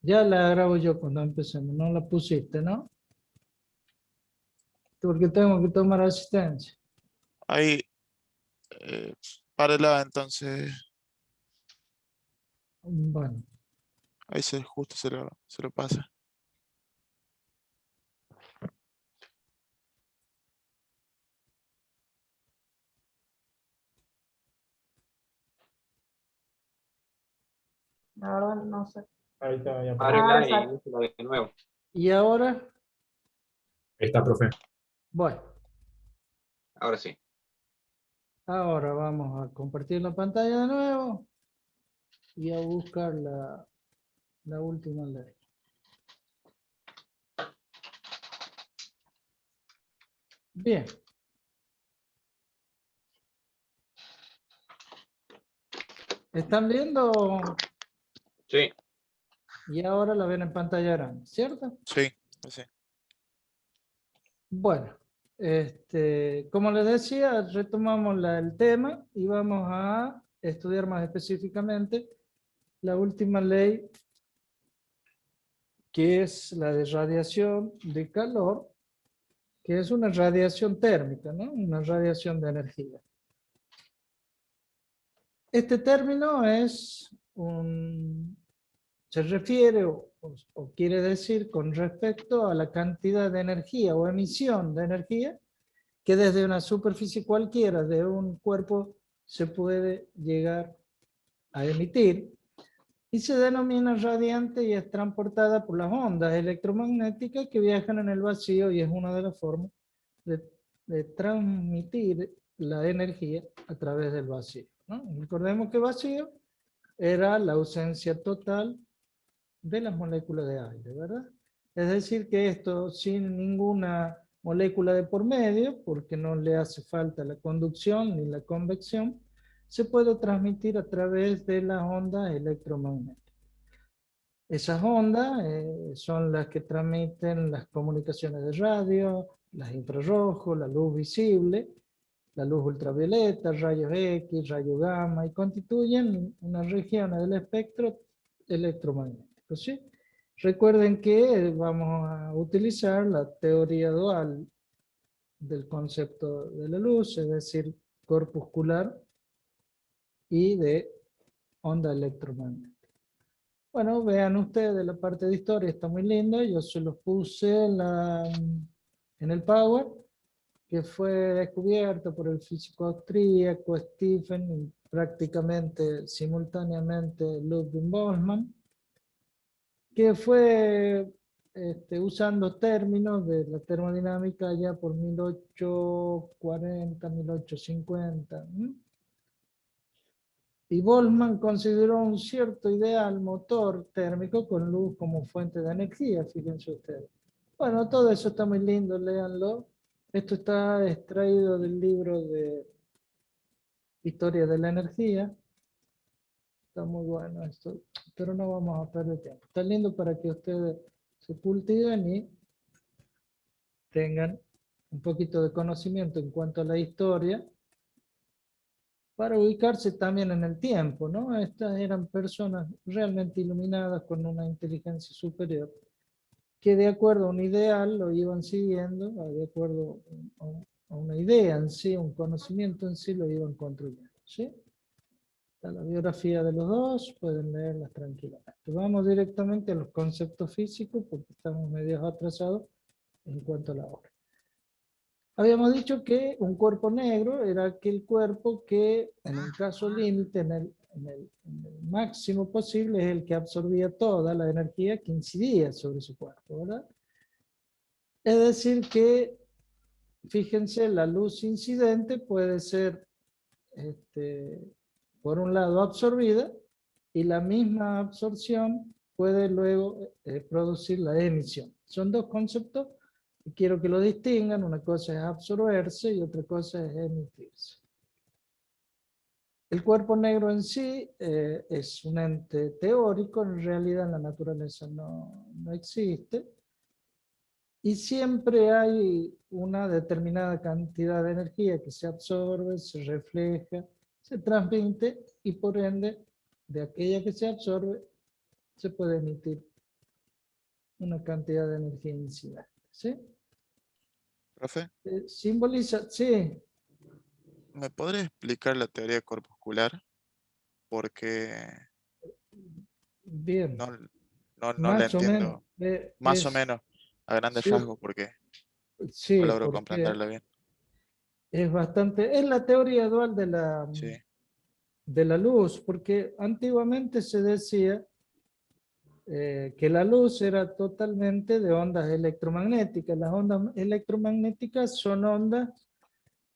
Ya la grabo yo cuando empecemos, no la pusiste, ¿no? Porque tengo que tomar asistencia. Ahí, eh, párela, entonces, Bueno, ahí justo se lo pasa. La verdad no sé. Ahí está, ya. Ah, Ábrela y exacto. úsela de nuevo. y ahora, Ahí está, profe. bueno, Ahora sí. ahora vamos a compartir la pantalla de nuevo y a buscar la última ley. Bien. ¿Están viendo? Sí. Y ahora la ven en pantalla grande, ¿cierto? Sí, sí. Bueno, como les decía, retomamos el tema y vamos a estudiar más específicamente la última ley, que es la de radiación de calor, que es una radiación térmica, ¿no? Una radiación de energía. Este término se refiere o quiere decir con respecto a la cantidad de energía o emisión de energía que desde una superficie cualquiera de un cuerpo se puede llegar a emitir y se denomina radiante y es transportada por las ondas electromagnéticas que viajan en el vacío y es una de las formas de, de transmitir la energía a través del vacío, ¿no? Recordemos que vacío era la ausencia total de las moléculas de aire, ¿verdad? Es decir, que esto sin ninguna molécula de por medio, porque no le hace falta la conducción ni la convección, se puede transmitir a través de las ondas electromagnéticas. Esas ondas son las que transmiten las comunicaciones de radio, las infrarrojos, la luz visible, la luz ultravioleta, rayos X, rayos gamma, y constituyen una región del espectro electromagnético, ¿sí? Recuerden que vamos a utilizar la teoría dual del concepto de la luz, es decir, corpuscular y de onda electromagnética. Bueno, vean ustedes la parte de historia, está muy linda, yo se los puse en el Power, que fue descubierto por el físico austríaco Stephen y prácticamente simultáneamente Ludwig Boltzmann, que fue usando términos de la termodinámica ya por 1840, 1850. Y Boltzmann consideró un cierto ideal motor térmico con luz como fuente de energía, fíjense ustedes. Bueno, todo eso está muy lindo, léanlo. Esto está extraído del libro de Historia de la Energía. Está muy bueno esto, pero no vamos a perder tiempo. Está lindo para que ustedes se cultiven y tengan un poquito de conocimiento en cuanto a la historia, para ubicarse también en el tiempo, ¿no? Estas eran personas realmente iluminadas con una inteligencia superior, que de acuerdo a un ideal lo iban siguiendo, de acuerdo a una idea en sí, un conocimiento en sí, lo iban construyendo, ¿sí? Está la biografía de los dos, pueden leerlas tranquilamente. Vamos directamente a los conceptos físicos, porque estamos medio atrasados en cuanto a la hora. Habíamos dicho que un cuerpo negro era aquel cuerpo que, en un caso límite, en el máximo posible, es el que absorbía toda la energía que incidía sobre su cuerpo, ¿verdad? Es decir que, fíjense, la luz incidente puede ser, por un lado, absorbida, y la misma absorción puede luego producir la emisión. Son dos conceptos. Quiero que lo distingan, una cosa es absorberse y otra cosa es emitirse. El cuerpo negro en sí es un ente teórico, en realidad en la naturaleza no existe, y siempre hay una determinada cantidad de energía que se absorbe, se refleja, se transmite, y por ende, de aquella que se absorbe, se puede emitir una cantidad de energía incidente. ¿Sí? Profe, Simboliza, sí, ¿me podría explicar la teoría corpuscular? Porque bien, no, no la más o menos. entiendo. Más o Es, menos a grandes sí, rasgos porque no sí, logro porque comprenderla bien. es bastante, es la teoría dual Sí, de la luz, porque antiguamente se decía que la luz era totalmente de ondas electromagnéticas. Las ondas electromagnéticas son ondas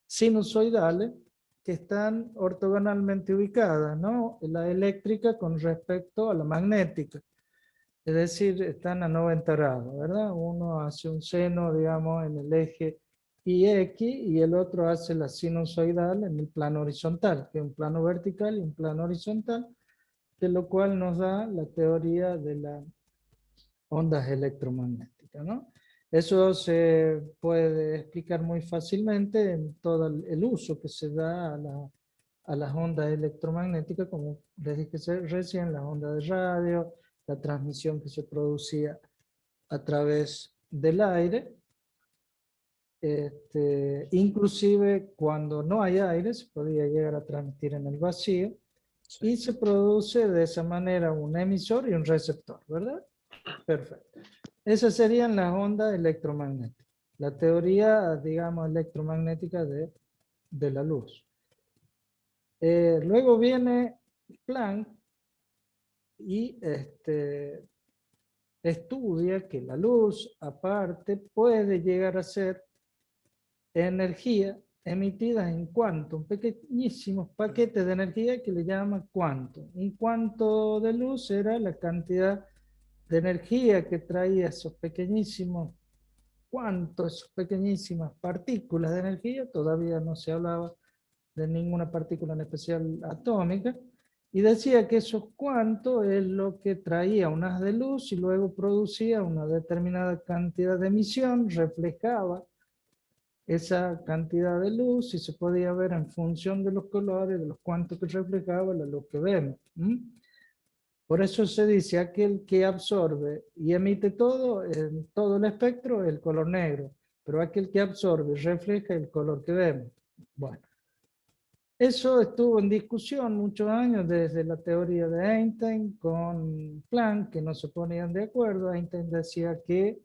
sinusoidales que están ortogonalmente ubicadas, ¿no? La eléctrica con respecto a la magnética. Es decir, están a 90 grados, ¿verdad? Uno hace un seno, digamos, en el eje IX y el otro hace la sinusoidal en el plano horizontal, que es un plano vertical y un plano horizontal, de lo cual nos da la teoría de las ondas electromagnéticas, ¿no? Eso se puede explicar muy fácilmente en todo el uso que se da a las ondas electromagnéticas, como les dije recién, las ondas de radio, la transmisión que se producía a través del aire, inclusive cuando no hay aire se podía llegar a transmitir en el vacío sí. y se produce de esa manera un emisor y un receptor, ¿verdad? Perfecto. Esas serían las ondas electromagnéticas, la teoría, digamos, electromagnética de la luz. Luego viene Planck y estudia que la luz, aparte, puede llegar a ser energía emitida en cuanto, pequeñísimos paquetes de energía que le llaman cuanto. Un cuanto de luz era la cantidad de energía que traía esos pequeñísimos cuantos, esas pequeñísimas partículas de energía. Todavía no se hablaba de ninguna partícula en especial atómica, y decía que esos cuantos es lo que traía un haz de luz y luego producía una determinada cantidad de emisión, reflejaba esa cantidad de luz y se podía ver en función de los colores, de los cuantos que reflejaba la luz que vemos. Por eso se dice aquel que absorbe y emite todo, en todo el espectro, el color negro, pero aquel que absorbe y refleja el color que vemos. Bueno, eso estuvo en discusión muchos años desde la teoría de Einstein con Planck, que no se ponían de acuerdo. Einstein decía que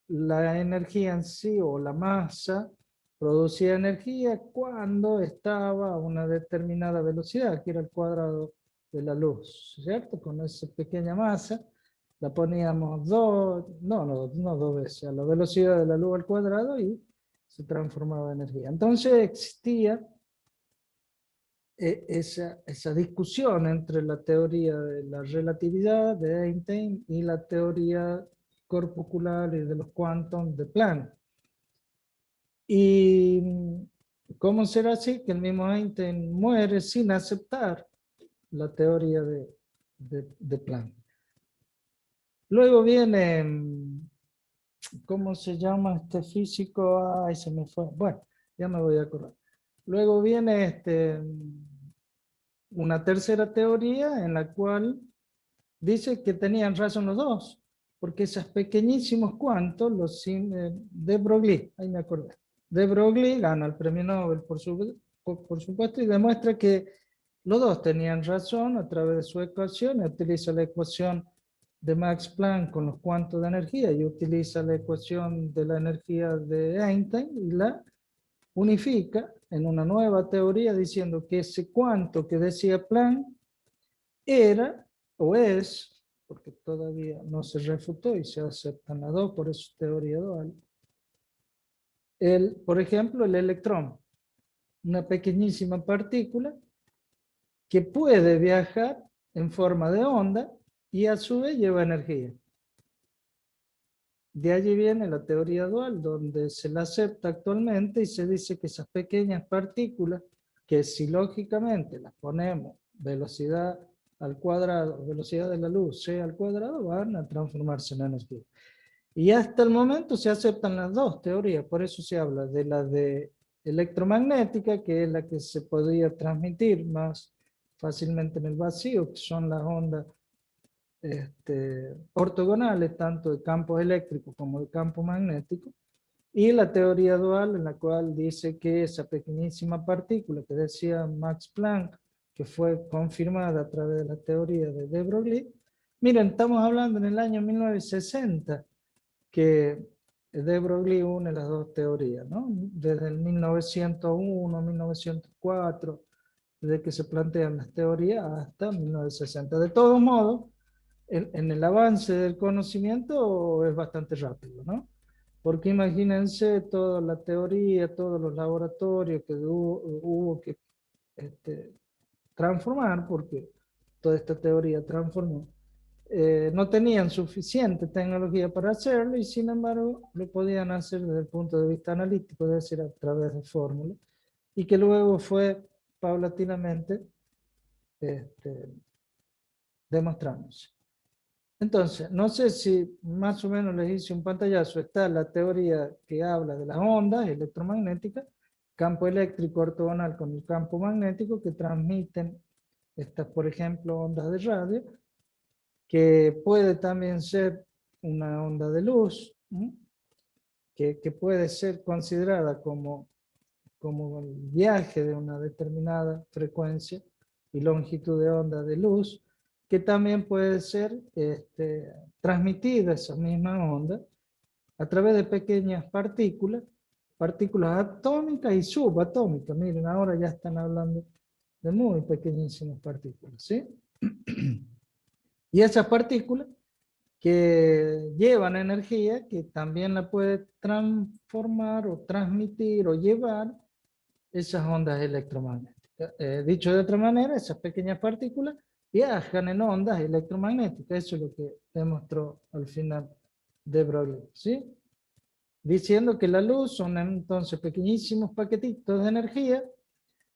la energía en sí o la masa producía energía cuando estaba a una determinada velocidad, que era el cuadrado de la luz, ¿cierto? Con esa pequeña masa la poníamos no dos veces, a la velocidad de la luz al cuadrado y se transformaba en energía. Entonces existía esa discusión entre la teoría de la relatividad de Einstein y la teoría corpuscular y de los quantum de Planck. Y ¿cómo será así que el mismo Einstein muere sin aceptar la teoría de Planck? Luego viene, ¿cómo se llama este físico? Ay, se me fue. Bueno, ya me voy a acordar. Luego viene una tercera teoría en la cual dice que tenían razón los dos, porque esos pequeñísimos cuantos, de Broglie, ahí me acordé, de Broglie gana el premio Nobel por supuesto y demuestra que los dos tenían razón a través de su ecuación, utiliza la ecuación de Max Planck con los cuantos de energía y utiliza la ecuación de la energía de Einstein y la unifica en una nueva teoría diciendo que ese cuanto que decía Planck era o es, porque todavía no se refutó y se aceptan las dos, por eso es teoría dual, por ejemplo, el electrón, una pequeñísima partícula que puede viajar en forma de onda y a su vez lleva energía. De allí viene la teoría dual, donde se la acepta actualmente y se dice que esas pequeñas partículas, que si lógicamente las ponemos velocidad al cuadrado, velocidad de la luz c al cuadrado, van a transformarse en energía. Y hasta el momento se aceptan las dos teorías, por eso se habla de la de electromagnética, que es la que se podría transmitir más fácilmente en el vacío, que son las ondas ortogonales, tanto de campos eléctricos como de campo magnético, y la teoría dual, en la cual dice que esa pequeñísima partícula que decía Max Planck, que fue confirmada a través de la teoría de de Broglie. Miren, estamos hablando en el año 1960, que de Broglie une las dos teorías, ¿no? Desde el 1901, 1904, desde que se plantean las teorías hasta 1960. De todos modos, en el avance del conocimiento es bastante rápido, ¿no? Porque imagínense toda la teoría, todos los laboratorios que hubo que transformar, porque toda esta teoría transformó. No tenían suficiente tecnología para hacerlo y sin embargo lo podían hacer desde el punto de vista analítico, es decir, a través de fórmulas, y que luego fue paulatinamente demostrándose. Entonces, no sé si más o menos les hice un pantallazo. Está la teoría que habla de las ondas electromagnéticas, campo eléctrico ortogonal con el campo magnético, que transmiten estas, por ejemplo, ondas de radio, que puede también ser una onda de luz, que puede ser considerada como el viaje de una determinada frecuencia y longitud de onda de luz, que también puede ser transmitida esa misma onda a través de pequeñas partículas atómicas y subatómicas. Miren, ahora ya están hablando de muy pequeñísimas partículas, ¿sí? Y esas partículas que llevan energía, que también la puede transformar o transmitir o llevar esas ondas electromagnéticas. Dicho de otra manera, esas pequeñas partículas viajan en ondas electromagnéticas. Eso es lo que demostró al final de Broglie, ¿sí? Diciendo que la luz son entonces pequeñísimos paquetitos de energía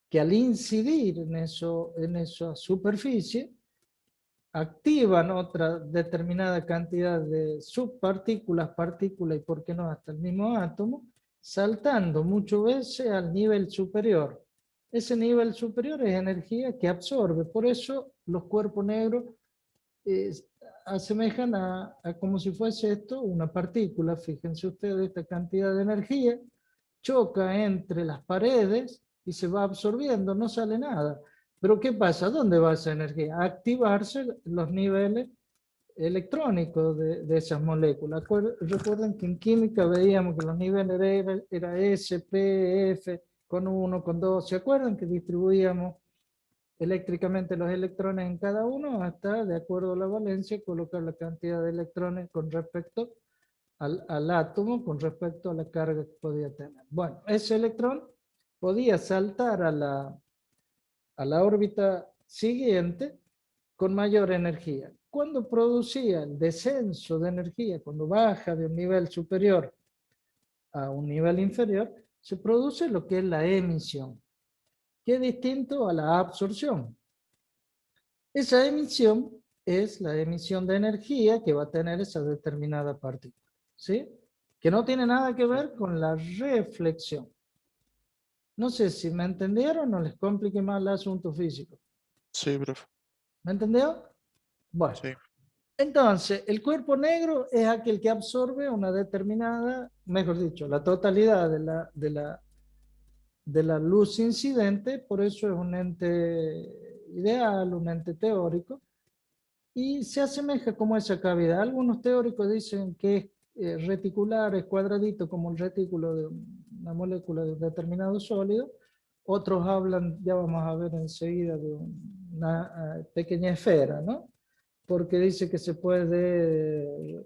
que al incidir en esa superficie activan otra determinada cantidad de subpartículas, partículas y por qué no hasta el mismo átomo, saltando muchas veces al nivel superior. Ese nivel superior es energía que absorbe, por eso los cuerpos negros asemejan a como si fuese esto una partícula. Fíjense ustedes, esta cantidad de energía choca entre las paredes y se va absorbiendo, no sale nada. Pero ¿qué pasa? ¿Dónde va esa energía? A activarse los niveles electrónicos de esas moléculas. Recuerden que en química veíamos que los niveles era S, P, F, con 1, con 2. ¿Se acuerdan que distribuíamos eléctricamente los electrones en cada uno hasta, de acuerdo a la valencia, colocar la cantidad de electrones con respecto al átomo, con respecto a la carga que podía tener? Bueno, ese electrón podía saltar a la órbita siguiente con mayor energía. Cuando producía el descenso de energía, cuando baja de un nivel superior a un nivel inferior, se produce lo que es la emisión, que es distinto a la absorción. Esa emisión es la emisión de energía que va a tener esa determinada partícula, ¿sí? Que no tiene nada que ver con la reflexión. No sé si me entendieron o les complique más el asunto físico. Sí, profe. ¿Me entendió? Bueno, Sí. entonces, el cuerpo negro es aquel que absorbe una determinada, mejor dicho, la totalidad de la luz incidente, por eso es un ente ideal, un ente teórico, y se asemeja como esa cavidad. Algunos teóricos dicen que es reticular, es cuadradito como el retículo de una molécula de un determinado sólido. Otros hablan, ya vamos a ver enseguida, de una pequeña esfera, ¿no? Porque dice que se puede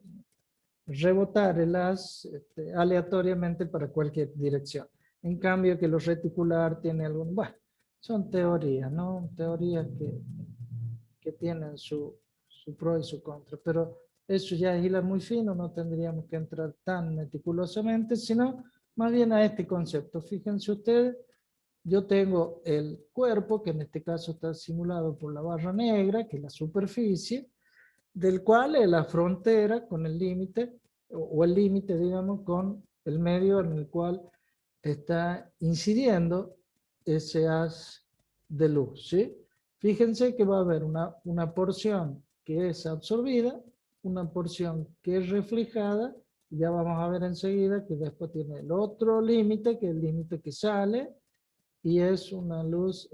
rebotar el haz aleatoriamente para cualquier dirección. En cambio que lo reticular tiene algún... Bueno, son teorías, ¿no? Teorías que tienen su pro y su contra, pero eso ya es hilar muy fino, no tendríamos que entrar tan meticulosamente, sino más bien a este concepto. Fíjense ustedes, yo tengo el cuerpo, que en este caso está simulado por la barra negra, que es la superficie, del cual es la frontera con el límite, o el límite, digamos, con el medio en el cual está incidiendo ese haz de luz, ¿sí? Fíjense que va a haber una porción que es absorbida, una porción que es reflejada. Ya vamos a ver enseguida que después tiene el otro límite, que es el límite que sale, y es una luz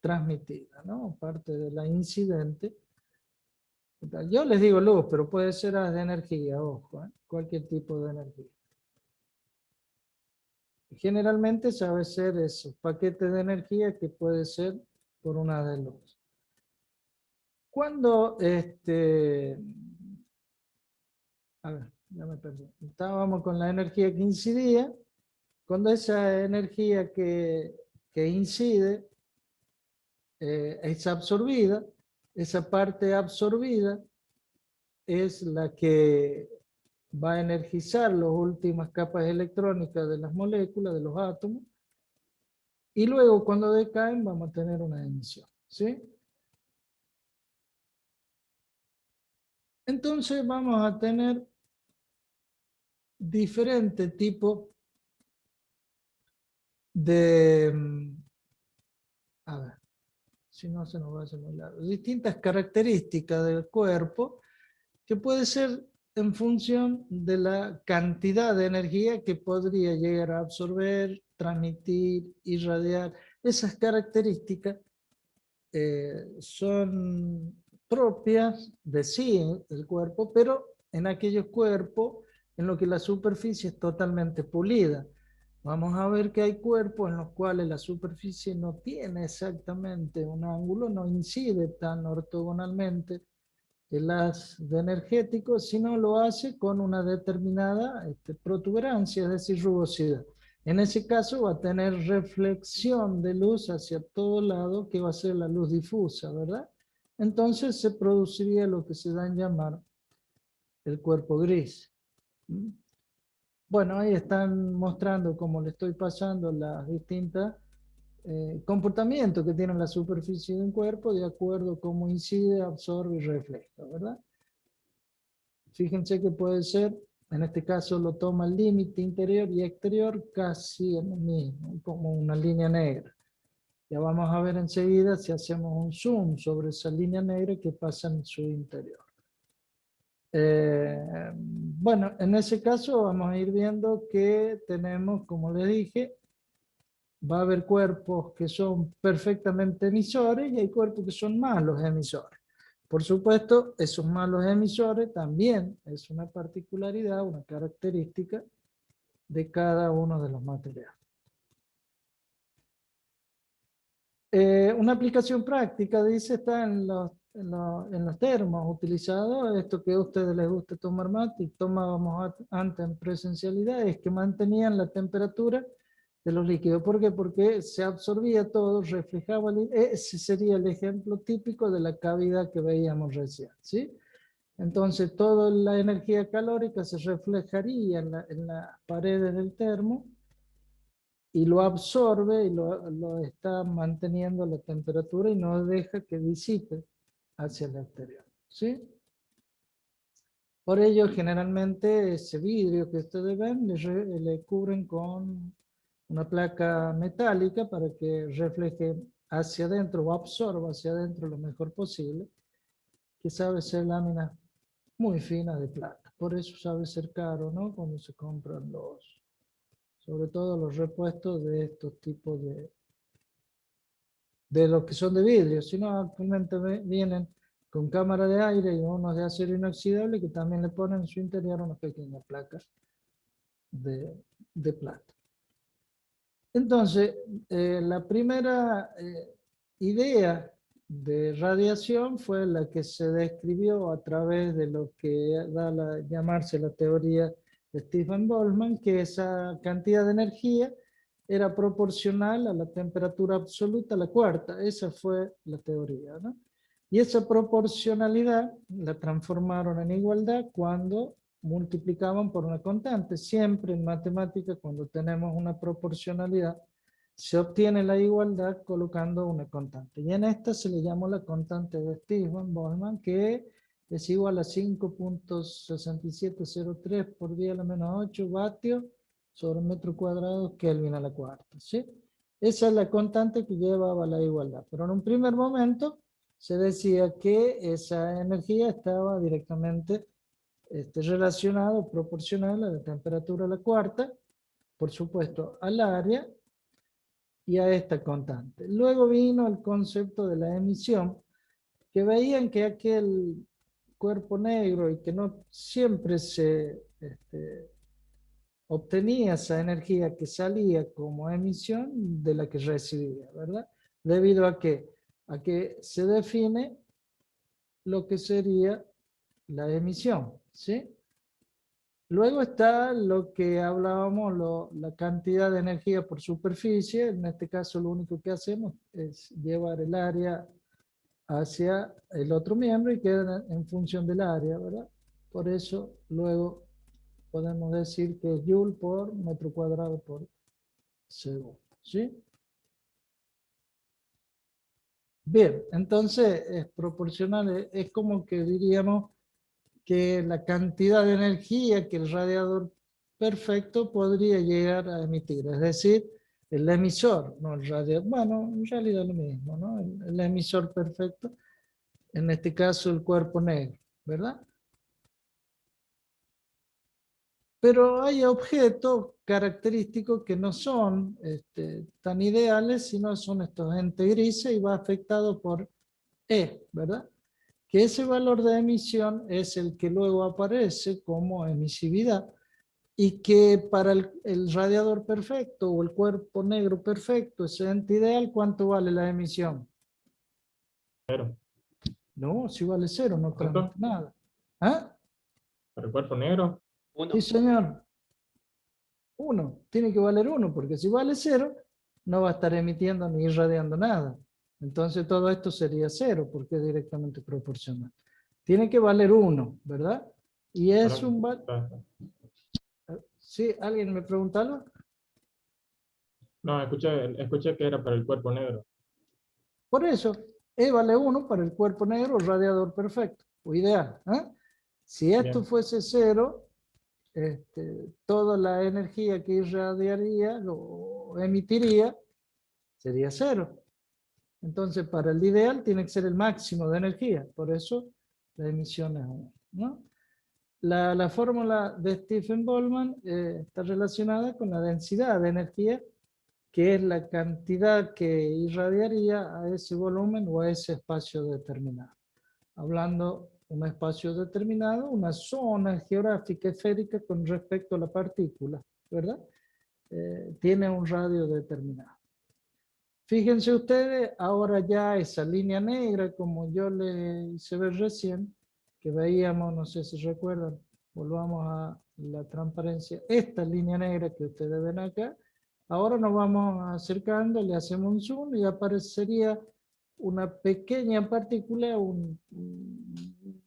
transmitida, ¿no? Parte de la incidente. Yo les digo luz, pero puede ser haz de energía, ojo, cualquier tipo de energía. Generalmente sabe ser eso, paquete de energía que puede ser por una de luz. Cuando a ver, ya me perdí. Estábamos con la energía que incidía. Cuando esa energía que incide es absorbida, esa parte absorbida es la que va a energizar las últimas capas electrónicas de las moléculas, de los átomos, y luego cuando decaen vamos a tener una emisión, ¿sí? Entonces vamos a tener diferentes tipos de, a ver, si no se nos va a hacer muy largo, distintas características del cuerpo que puede ser en función de la cantidad de energía que podría llegar a absorber, transmitir, irradiar. Esas características son propias de sí del cuerpo, pero en aquellos cuerpos en los que la superficie es totalmente pulida. Vamos a ver que hay cuerpos en los cuales la superficie no tiene exactamente un ángulo, no incide tan ortogonalmente el haz de energético, sino lo hace con una determinada protuberancia, es decir, rugosidad. En ese caso va a tener reflexión de luz hacia todo lado, que va a ser la luz difusa, ¿verdad? Entonces se produciría lo que se da en llamar el cuerpo gris. Bueno, ahí están mostrando, como le estoy pasando, las distintas comportamientos que tiene la superficie de un cuerpo de acuerdo a cómo incide, absorbe y refleja, ¿verdad? Fíjense que puede ser, en este caso lo toma el límite interior y exterior casi en el mismo, como una línea negra. Ya vamos a ver enseguida si hacemos un zoom sobre esa línea negra que pasa en su interior. Bueno, en ese caso vamos a ir viendo que tenemos, como les dije, va a haber cuerpos que son perfectamente emisores y hay cuerpos que son malos emisores. Por supuesto, esos malos emisores también es una particularidad, una característica de cada uno de los materiales. Una aplicación práctica, dice, está en los termos utilizados, esto que a ustedes les gusta tomar mate y tomábamos antes en presencialidad, es que mantenían la temperatura de los líquidos. ¿Por qué? Porque se absorbía todo, reflejaba, ese sería el ejemplo típico de la cavidad que veíamos recién, ¿sí? Entonces toda la energía calórica se reflejaría en las paredes del termo y lo absorbe y lo está manteniendo a la temperatura y no deja que disipe hacia el exterior, ¿sí? Por ello, generalmente ese vidrio que ustedes ven le cubren con una placa metálica para que refleje hacia adentro o absorba hacia adentro lo mejor posible, que sabe ser lámina muy fina de plata. Por eso sabe ser caro, ¿no? Cuando se compran sobre todo los repuestos de estos tipos de los que son de vidrio. Si no, actualmente vienen con cámara de aire y unos de acero inoxidable que también le ponen en su interior una pequeña placa de plata. Entonces, la primera idea de radiación fue la que se describió a través de lo que da llamarse la teoría de Stefan Boltzmann, que esa cantidad de energía era proporcional a la temperatura absoluta, la cuarta. Esa fue la teoría, ¿no? Y esa proporcionalidad la transformaron en igualdad cuando multiplicaban por una constante. Siempre en matemáticas, cuando tenemos una proporcionalidad, se obtiene la igualdad colocando una constante. Y en esta se le llama la constante de Stefan Boltzmann, que es igual a 5.6703 por 10 a la menos 8 vatios sobre metro cuadrado Kelvin a la cuarta, ¿sí? Esa es la constante que llevaba a la igualdad. Pero en un primer momento se decía que esa energía estaba directamente relacionada o proporcional a la temperatura de la cuarta, por supuesto al área y a esta constante. Luego vino el concepto de la emisión, que veían que aquel cuerpo negro y que no siempre se obtenía esa energía que salía como emisión de la que recibía, ¿verdad? Debido a que se define lo que sería la emisión, ¿sí? Luego está lo que hablábamos, la cantidad de energía por superficie. En este caso lo único que hacemos es llevar el área hacia el otro miembro y queda en función del área, ¿verdad? Por eso luego podemos decir que es Joule por metro cuadrado por segundo, ¿sí? Bien, entonces es proporcional, es como que diríamos que la cantidad de energía que el radiador perfecto podría llegar a emitir, es decir, el emisor, no el radiador, bueno, en realidad lo mismo, ¿no? El emisor perfecto, en este caso el cuerpo negro, ¿verdad? Pero hay objetos característicos que no son tan ideales, sino son estos entes grises y va afectado por E, ¿verdad? Que ese valor de emisión es el que luego aparece como emisividad y que para el radiador perfecto o el cuerpo negro perfecto, ese ente ideal, ¿cuánto vale la emisión? 0. No, si vale 0, no ¿Cuánto? transmite nada. ¿Ah? Para el cuerpo negro, Sí, señor. 1. Tiene que valer 1, porque si vale 0, no va a estar emitiendo ni irradiando nada. Entonces todo esto sería 0, porque es directamente proporcional. Tiene que valer 1, ¿verdad? Y es un... ¿Sí? ¿Alguien me pregunta algo? no, escuché que era para el cuerpo negro. Por eso, E vale 1 para el cuerpo negro, radiador perfecto, o ideal. ¿Eh? Si esto Bien. fuese 0, toda la energía que irradiaría o emitiría sería 0. Entonces, para el ideal tiene que ser el máximo de energía. Por eso, la emisión es 1. ¿No? La fórmula de Stephen Boltzmann está relacionada con la densidad de energía, que es la cantidad que irradiaría a ese volumen o a ese espacio determinado. Hablando de un espacio determinado, una zona geográfica esférica con respecto a la partícula, ¿verdad? Tiene un radio determinado. Fíjense ustedes, ahora ya esa línea negra, como yo les hice ver recién, que veíamos, no sé si recuerdan, volvamos a la transparencia, esta línea negra que ustedes ven acá, ahora nos vamos acercando, le hacemos un zoom y aparecería una pequeña partícula,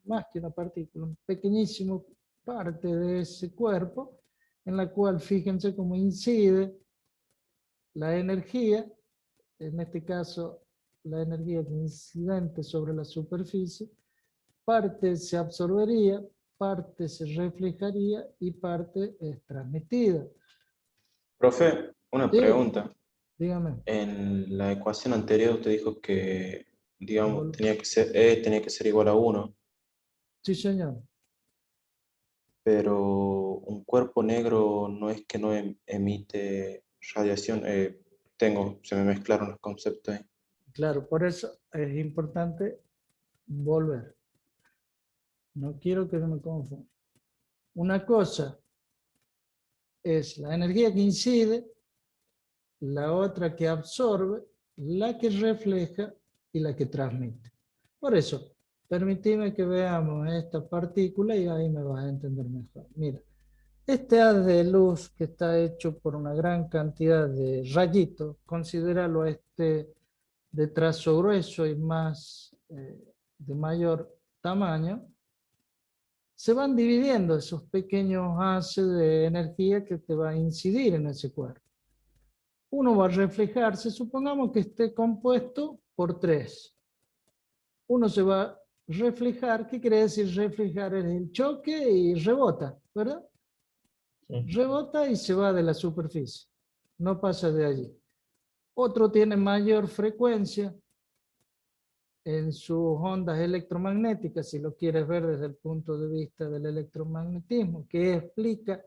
más que una partícula, un pequeñísimo parte de ese cuerpo, en la cual fíjense cómo incide la energía, en este caso la energía incidente sobre la superficie, parte se absorbería, parte se reflejaría y parte es transmitida. Profe, una Sí, pregunta. dígame. En la ecuación anterior usted dijo que, digamos, E tenía que ser igual a 1, Sí, señor. pero un cuerpo negro no es que no emite radiación. Se me mezclaron los conceptos ahí. Claro, por eso es importante volver. No quiero que me confunda. Una cosa es la energía que incide, la otra que absorbe, la que refleja y la que transmite. Por eso, permíteme que veamos esta partícula y ahí me vas a entender mejor. Mira, este haz de luz que está hecho por una gran cantidad de rayitos, considéralo de trazo grueso y más de mayor tamaño, se van dividiendo esos pequeños haces de energía que te va a incidir en ese cuerpo. Uno va a reflejarse, supongamos que esté compuesto por 3. Uno se va a reflejar, ¿qué quiere decir reflejar? Es el choque y rebota, ¿verdad? Sí. Rebota y se va de la superficie, no pasa de allí. Otro tiene mayor frecuencia, en sus ondas electromagnéticas, si lo quieres ver desde el punto de vista del electromagnetismo, que explica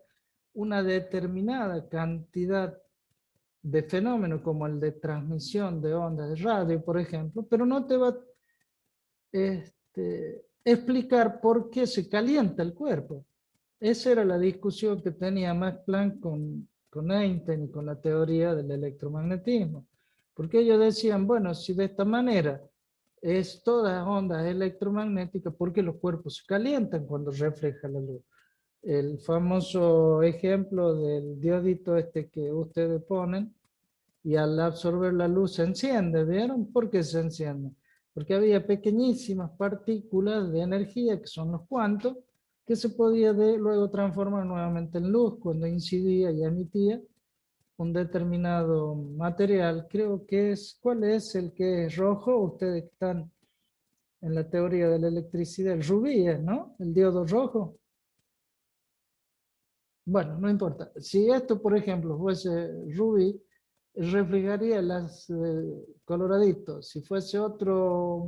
una determinada cantidad de fenómenos como el de transmisión de ondas de radio, por ejemplo, pero no te va a explicar por qué se calienta el cuerpo. Esa era la discusión que tenía Max Planck con Einstein y con la teoría del electromagnetismo. Porque ellos decían, bueno, si de esta manera es todas ondas electromagnéticas, ¿por qué los cuerpos se calientan cuando refleja la luz? El famoso ejemplo del diodito que ustedes ponen, y al absorber la luz se enciende, ¿vieron? ¿Por qué se enciende? Porque había pequeñísimas partículas de energía, que son los cuantos, que se podía luego transformar nuevamente en luz cuando incidía y emitía un determinado material. Creo que es, ¿cuál es el que es rojo? Ustedes que están en la teoría de la electricidad, el rubí, ¿no? El diodo rojo. Bueno, no importa. Si esto, por ejemplo, fuese rubí, reflejaría las coloraditos. Si fuese otro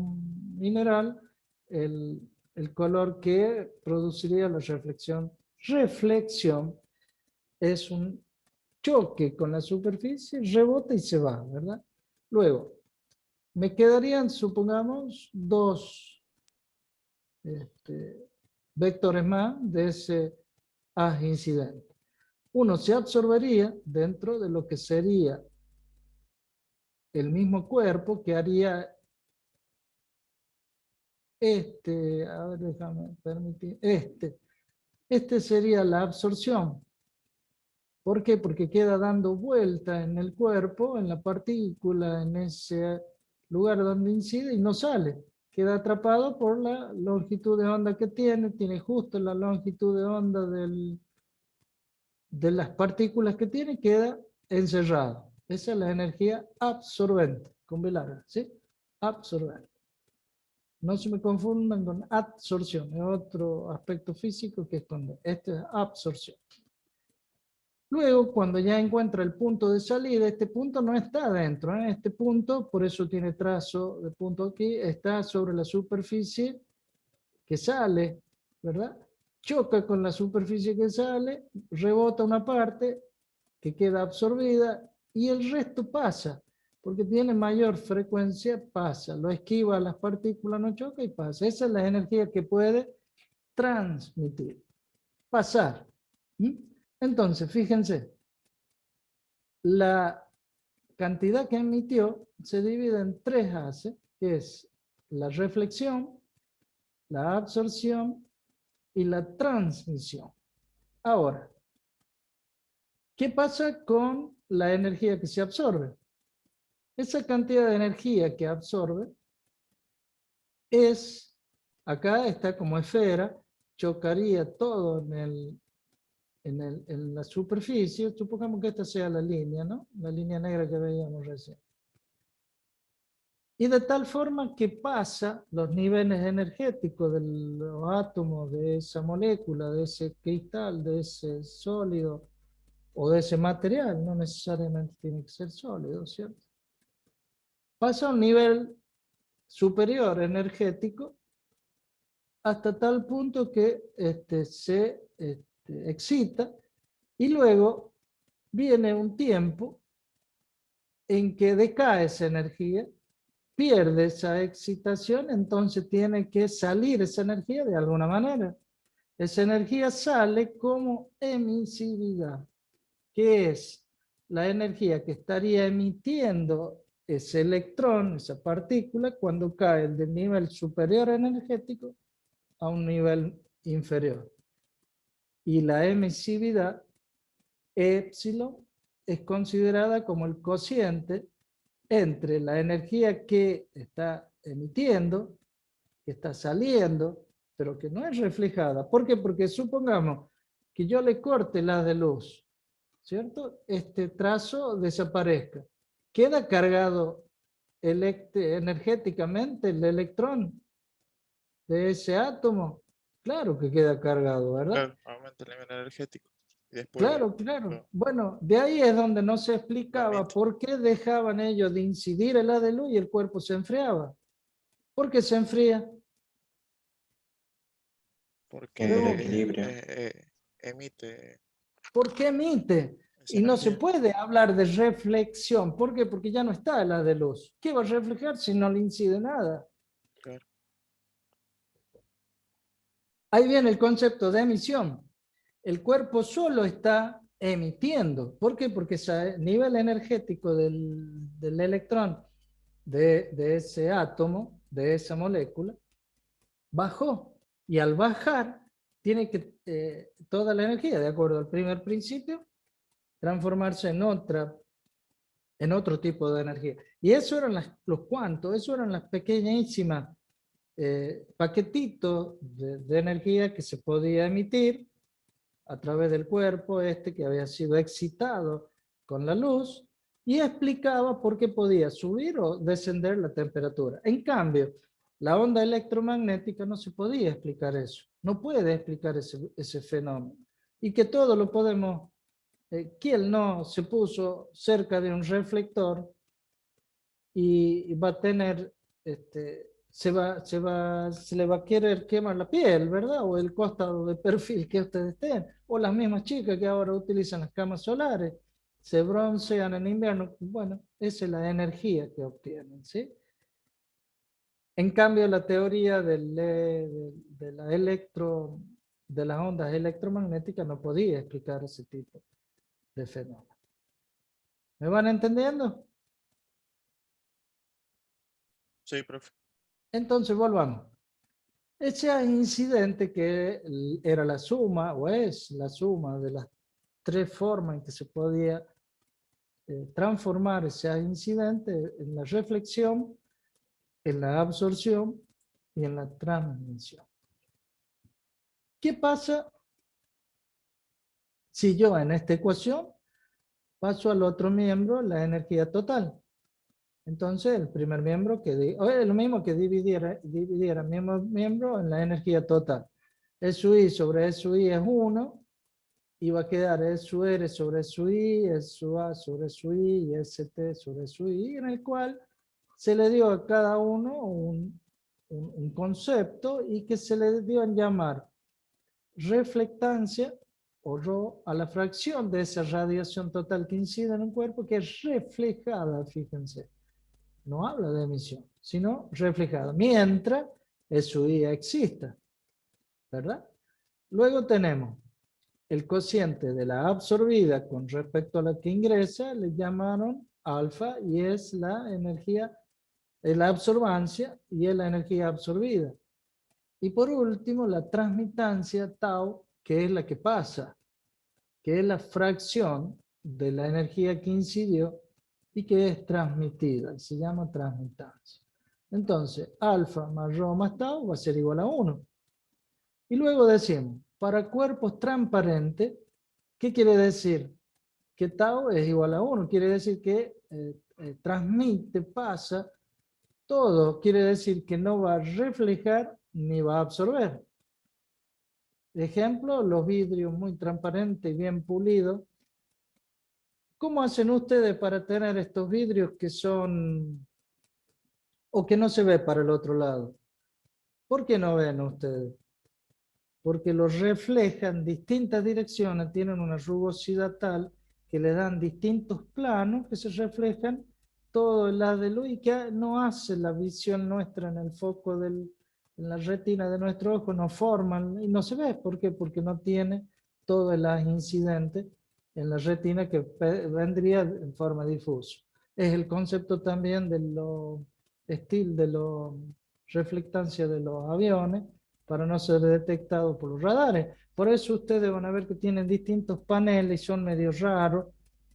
mineral, el color que produciría la reflexión. Reflexión es un choque con la superficie, rebota y se va, ¿verdad? Luego, me quedarían, supongamos, dos vectores más de ese haz incidente. Uno se absorbería dentro de lo que sería el mismo cuerpo que haría a ver, déjame permitir, este sería la absorción. ¿Por qué? Porque queda dando vuelta en el cuerpo, en la partícula, en ese lugar donde incide y no sale. Queda atrapado por la longitud de onda que tiene justo la longitud de onda de las partículas que tiene, queda encerrado. Esa es la energía absorbente, con B larga, ¿sí? Absorbente. No se me confundan con absorción, es otro aspecto físico que esconde. Este es absorción. Luego, cuando ya encuentra el punto de salida, este punto no está adentro, ¿eh? Este punto, por eso tiene trazo de punto aquí, está sobre la superficie que sale, ¿verdad? Choca con la superficie que sale, rebota una parte que queda absorbida y el resto pasa, porque tiene mayor frecuencia, pasa, lo esquiva a las partículas, no choca y pasa. Esa es la energía que puede transmitir, pasar. Entonces, fíjense, la cantidad que emitió se divide en tres haces, que es la reflexión, la absorción y la transmisión. Ahora, ¿qué pasa con la energía que se absorbe? Esa cantidad de energía que absorbe acá está como esfera, chocaría todo en la superficie, supongamos que esta sea la línea, ¿no? La línea negra que veíamos recién. Y de tal forma que pasa los niveles energéticos de los átomos de esa molécula, de ese cristal, de ese sólido o de ese material, no necesariamente tiene que ser sólido, ¿cierto? Pasa a un nivel superior energético hasta tal punto que se excita y luego viene un tiempo en que decae esa energía, pierde esa excitación, entonces tiene que salir esa energía de alguna manera. Esa energía sale como emisividad, que es la energía que estaría emitiendo ese electrón, esa partícula, cuando cae del nivel superior energético a un nivel inferior. Y la emisividad, epsilon, es considerada como el cociente entre la energía que está emitiendo, que está saliendo, pero que no es reflejada. ¿Por qué? Porque supongamos que yo le corte la de luz, ¿cierto? Este trazo desaparezca. ¿Queda cargado energéticamente el electrón de ese átomo? Claro que queda cargado, ¿verdad? Claro, aumenta el nivel energético. Y después Claro, claro. Bueno, de ahí es donde no se explicaba emite. por qué dejaban ellos de incidir el haz de luz y el cuerpo se enfriaba. ¿Por qué se enfría? Porque En el Pregunta. equilibrio. Emite ¿Por qué emite? esa Y no se energía. puede hablar de reflexión. ¿Por qué? Porque ya no está la de luz. ¿Qué va a reflejar si no le incide nada? Claro. Ahí viene el concepto de emisión. El cuerpo solo está emitiendo. ¿Por qué? Porque ese nivel energético del electrón de ese átomo, de esa molécula, bajó. Y al bajar, tiene que toda la energía, de acuerdo al primer principio, transformarse en otro tipo de energía. Y eso eran los cuantos, eso eran las pequeñísimas paquetitos de energía que se podía emitir a través del cuerpo que había sido excitado con la luz, y explicaba por qué podía subir o descender la temperatura. En cambio, la onda electromagnética no se podía explicar eso, no puede explicar ese fenómeno. Y que todo lo podemos, ¿quién no se puso cerca de un reflector y va a tener, se le va a querer quemar la piel, ¿verdad? O el costado de perfil que ustedes tengan. O las mismas chicas que ahora utilizan las camas solares, se broncean en invierno. Bueno, esa es la energía que obtienen, ¿sí? En cambio, la teoría de las ondas electromagnéticas no podía explicar ese tipo de fenómenos. ¿Me van entendiendo? Sí, profe. Entonces, volvamos. Ese incidente que era la suma, o es la suma de las tres formas en que se podía transformar ese incidente en la reflexión, en la absorción y en la transmisión. ¿Qué pasa si yo en esta ecuación paso al otro miembro la energía total? Entonces, el primer miembro es lo mismo que dividiera el mismo miembro en la energía total. SUI sobre SUI es 1, y va a quedar SUR sobre SUI, SUA sobre SUI y ST sobre SUI, en el cual se le dio a cada uno un concepto y que se le dio en llamar reflectancia o ρ a la fracción de esa radiación total que incide en un cuerpo, que es reflejada, fíjense. No habla de emisión, sino reflejada, mientras SUI exista, ¿verdad? Luego tenemos el cociente de la absorbida con respecto a la que ingresa, le llamaron alfa, y es la energía, es la absorbancia y es la energía absorbida. Y por último, la transmitancia tau, que es la que pasa, que es la fracción de la energía que incidió y que es transmitida, y se llama transmitancia. Entonces, alfa más rho más tau va a ser igual a 1. Y luego decimos, para cuerpos transparentes, ¿qué quiere decir? Que tau es igual a 1, quiere decir que transmite, pasa, todo quiere decir que no va a reflejar ni va a absorber. Ejemplo, los vidrios muy transparentes y bien pulidos. ¿Cómo hacen ustedes para tener estos vidrios que son, o que no se ve para el otro lado? ¿Por qué no ven ustedes? Porque los reflejan en distintas direcciones, tienen una rugosidad tal que le dan distintos planos que se reflejan todo el haz de luz y que no hace la visión nuestra en el foco en la retina de nuestro ojo, no forman y no se ve. ¿Por qué? Porque no tiene todo el haz incidente en la retina que vendría en forma difusa. Es el concepto también de la reflectancia de los aviones, para no ser detectado por los radares. Por eso ustedes van a ver que tienen distintos paneles y son medio raros,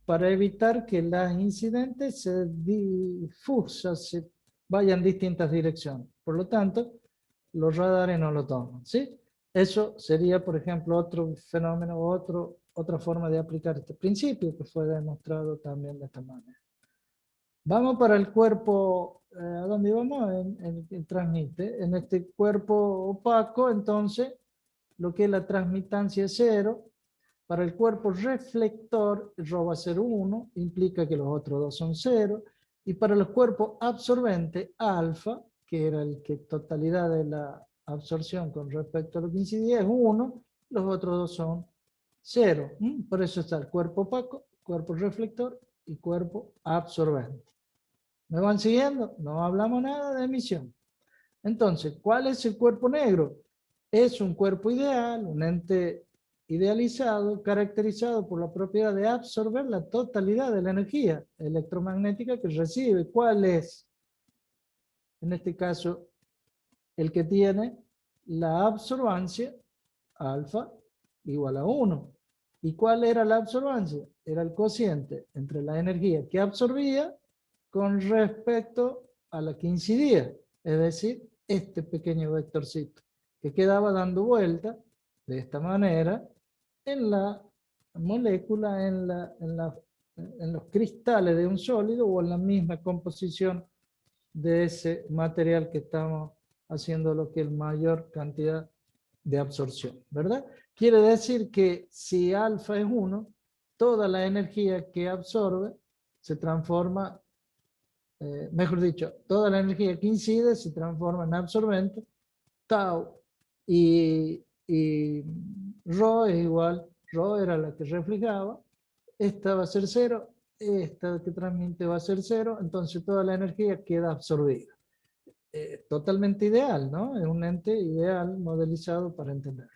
para evitar que las incidentes se difusan, se vayan en distintas direcciones. Por lo tanto, los radares no lo toman, ¿sí? Eso sería, por ejemplo, otro fenómeno, otra forma de aplicar este principio que fue demostrado también de esta manera. Vamos para el cuerpo, ¿a dónde vamos? En transmite. En este cuerpo opaco, entonces, lo que es la transmitancia es 0. Para el cuerpo reflector, ρ va a ser 1, implica que los otros dos son 0. Y para los cuerpos absorbentes, alfa, que era el que totalidad de la absorción con respecto a lo que incidía, es 1, los otros dos son 0. Por eso está el cuerpo opaco, cuerpo reflector y cuerpo absorbente. ¿Me van siguiendo? No hablamos nada de emisión. Entonces, ¿cuál es el cuerpo negro? Es un cuerpo ideal, un ente idealizado, caracterizado por la propiedad de absorber la totalidad de la energía electromagnética que recibe. ¿Cuál es? En este caso, el que tiene la absorbancia alfa igual a 1. ¿Y cuál era la absorbancia? Era el cociente entre la energía que absorbía con respecto a la que incidía. Es decir, este pequeño vectorcito que quedaba dando vuelta de esta manera en la molécula, en los cristales de un sólido o en la misma composición de ese material que estamos haciendo lo que es mayor cantidad de absorción, ¿verdad? Quiere decir que si alfa es 1, toda la energía que absorbe se transforma, mejor dicho, toda la energía que incide se transforma en absorbente, tau y rho es igual, rho era la que reflejaba, esta va a ser 0, esta que transmite va a ser 0, entonces toda la energía queda absorbida. Totalmente ideal, ¿no? Es un ente ideal modelizado para entender.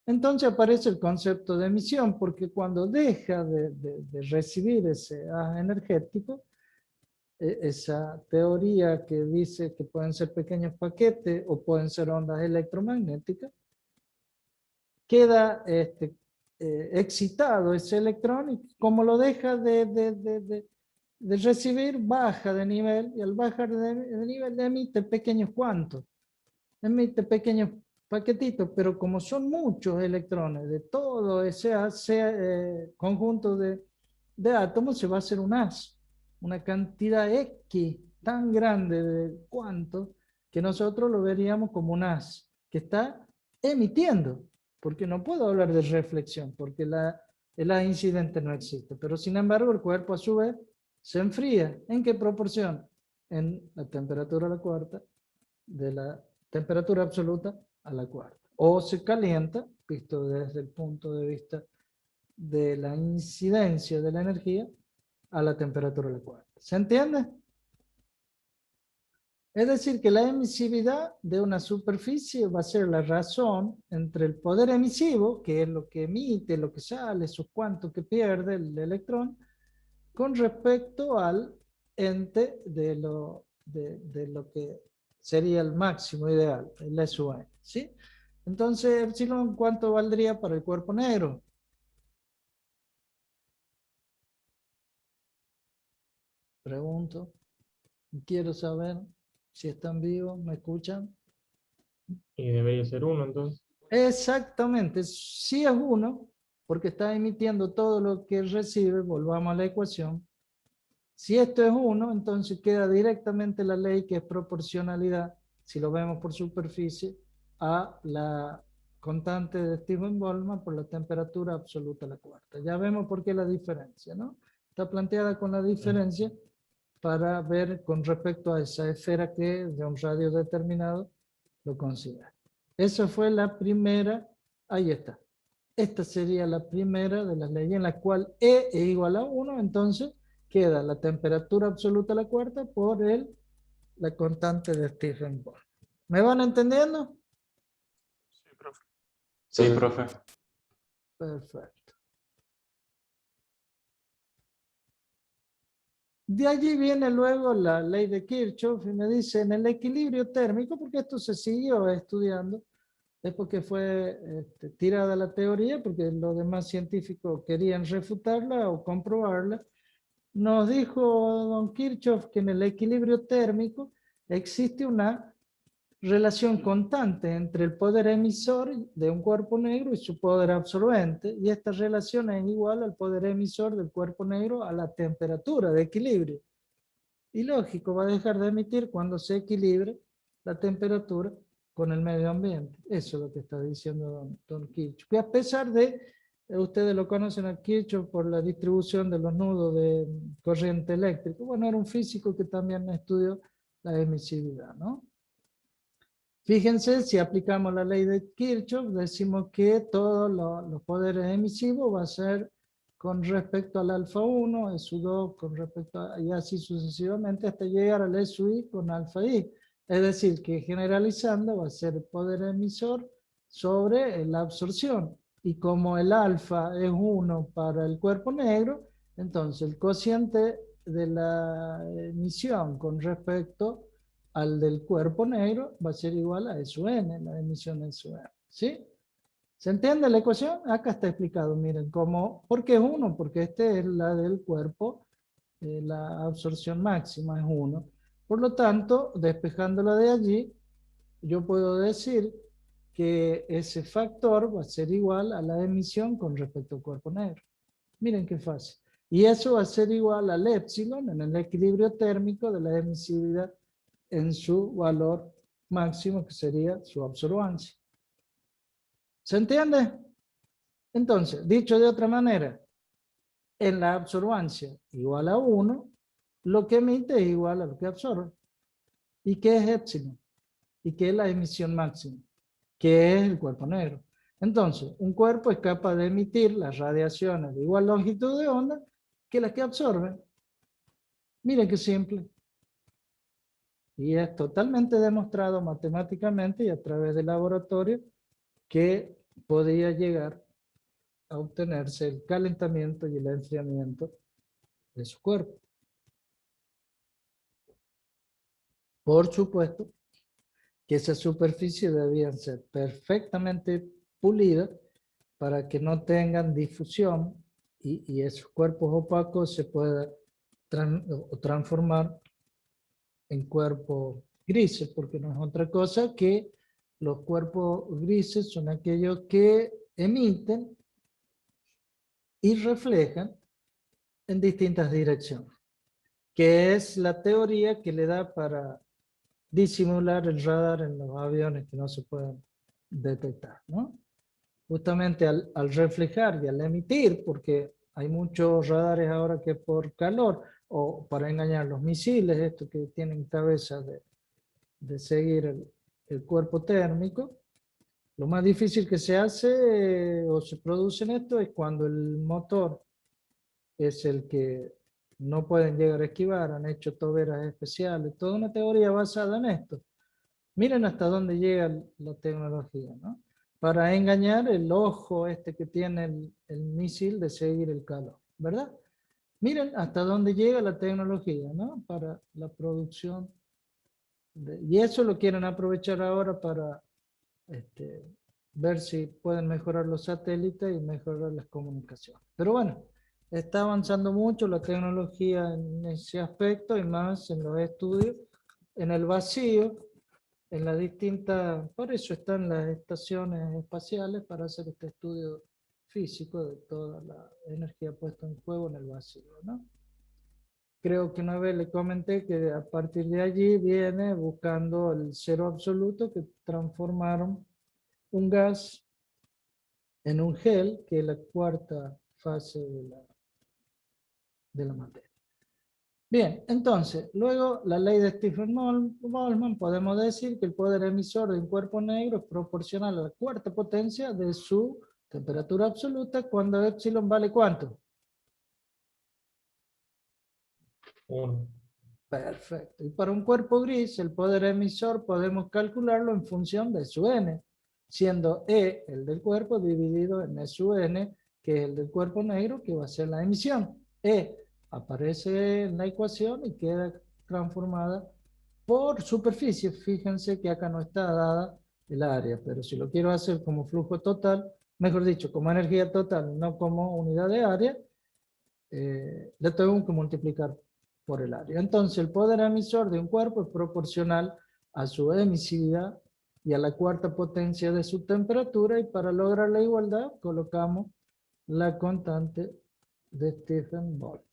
Entonces aparece el concepto de emisión, porque cuando deja de recibir ese haz energético, esa teoría que dice que pueden ser pequeños paquetes o pueden ser ondas electromagnéticas, queda excitado ese electrón y como lo deja de recibir, baja de nivel y al bajar de nivel emite pequeños cuantos, emite pequeños paquetitos, pero como son muchos electrones de todo ese conjunto de átomos, se va a hacer un haz, una cantidad X tan grande de cuantos que nosotros lo veríamos como un haz que está emitiendo, porque no puedo hablar de reflexión, porque el haz incidente no existe, pero sin embargo el cuerpo a su vez se enfría. ¿En qué proporción? En la temperatura a la cuarta, de la temperatura absoluta a la cuarta. O se calienta, visto desde el punto de vista de la incidencia de la energía, a la temperatura a la cuarta. ¿Se entiende? Es decir, que la emisividad de una superficie va a ser la razón entre el poder emisivo, que es lo que emite, lo que sale, esos cuantos que pierde el electrón, con respecto al ente de lo que sería el máximo ideal, el SUN, ¿sí? Entonces, epsilon, ¿cuánto valdría para el cuerpo negro? Pregunto. Quiero saber si están vivos, ¿me escuchan? Y debería ser 1, entonces. Exactamente, si es 1, porque está emitiendo todo lo que recibe, volvamos a la ecuación. Si esto es 1, entonces queda directamente la ley que es proporcionalidad, si lo vemos por superficie, a la constante de Stephen-Boltzmann por la temperatura absoluta a la cuarta. Ya vemos por qué la diferencia, ¿no? Está planteada con la diferencia para ver con respecto a esa esfera que de un radio determinado lo considera. Esa fue la primera, ahí está. Esta sería la primera de las leyes en la cual E es igual a 1, entonces queda la temperatura absoluta a la cuarta por la constante de Stephen-Boltzmann. ¿Me van entendiendo? Sí, profe. Sí, profe. Perfecto. De allí viene luego la ley de Kirchhoff y me dice en el equilibrio térmico, porque esto se siguió estudiando, es porque fue tirada la teoría, porque los demás científicos querían refutarla o comprobarla. Nos dijo don Kirchhoff que en el equilibrio térmico existe una relación constante entre el poder emisor de un cuerpo negro y su poder absorbente, y esta relación es igual al poder emisor del cuerpo negro a la temperatura de equilibrio. Y lógico, va a dejar de emitir cuando se equilibre la temperatura con el medio ambiente. Eso es lo que está diciendo don Kirchhoff. Que a pesar de, ustedes lo conocen a Kirchhoff por la distribución de los nudos de corriente eléctrica. Bueno, era un físico que también estudió la emisividad, ¿no? Fíjense, si aplicamos la ley de Kirchhoff, decimos que todos los poderes emisivos va a ser con respecto al alfa 1, SU2 con respecto a, y así sucesivamente hasta llegar al SUI con alfa I. Es decir, que generalizando va a ser el poder emisor sobre la absorción. Y como el alfa es 1 para el cuerpo negro, entonces el cociente de la emisión con respecto al del cuerpo negro va a ser igual a SUN, la emisión SUN. ¿Sí? ¿Se entiende la ecuación? Acá está explicado, miren, cómo, ¿por qué es 1? Porque esta es la del cuerpo, la absorción máxima es 1. Por lo tanto, despejándola de allí, yo puedo decir que ese factor va a ser igual a la emisión con respecto al cuerpo negro. Miren qué fácil. Y eso va a ser igual al épsilon en el equilibrio térmico de la emisividad en su valor máximo, que sería su absorbancia. ¿Se entiende? Entonces, dicho de otra manera, en la absorbancia igual a 1, lo que emite es igual a lo que absorbe. ¿Y qué es épsilon? ¿Y qué es la emisión máxima? ¿Qué es el cuerpo negro? Entonces, un cuerpo es capaz de emitir las radiaciones de igual longitud de onda que las que absorbe. Miren qué simple. Y es totalmente demostrado matemáticamente y a través del laboratorio que podía llegar a obtenerse el calentamiento y el enfriamiento de su cuerpo. Por supuesto que esas superficies debían ser perfectamente pulidas para que no tengan difusión y esos cuerpos opacos se puedan transformar en cuerpos grises, porque no es otra cosa que los cuerpos grises son aquellos que emiten y reflejan en distintas direcciones, que es la teoría que le da para disimular el radar en los aviones que no se pueden detectar, ¿no? Justamente al reflejar y al emitir, porque hay muchos radares ahora que por calor, o para engañar los misiles, estos que tienen cabeza de seguir el cuerpo térmico, lo más difícil que se hace o se produce en esto es cuando el motor es el que no pueden llegar a esquivar, han hecho toberas especiales, toda una teoría basada en esto. Miren hasta dónde llega la tecnología, ¿no? Para engañar el ojo este que tiene el misil de seguir el calor, ¿verdad? Miren hasta dónde llega la tecnología, ¿no? Para la producción. Y eso lo quieren aprovechar ahora para ver si pueden mejorar los satélites y mejorar las comunicaciones. Pero bueno, está avanzando mucho la tecnología en ese aspecto y más en los estudios en el vacío, en las distintas, por eso están las estaciones espaciales para hacer este estudio físico de toda la energía puesta en juego en el vacío, ¿no? Creo que una vez le comenté que a partir de allí viene buscando el cero absoluto, que transformaron un gas en un gel, que es la cuarta fase de la materia. Bien, entonces, luego la ley de Stephen-Boltzmann, podemos decir que el poder emisor de un cuerpo negro es proporcional a la cuarta potencia de su temperatura absoluta cuando epsilon vale ¿cuánto? 1. Perfecto. Y para un cuerpo gris, el poder emisor podemos calcularlo en función de su n, siendo E el del cuerpo dividido en su n, que es el del cuerpo negro, que va a ser la emisión. E aparece en la ecuación y queda transformada por superficie. Fíjense que acá no está dada el área, pero si lo quiero hacer como flujo total, mejor dicho, como energía total, no como unidad de área, le tengo que multiplicar por el área. Entonces, el poder emisor de un cuerpo es proporcional a su emisividad y a la cuarta potencia de su temperatura, y para lograr la igualdad colocamos la constante de Stephen-Boltzmann.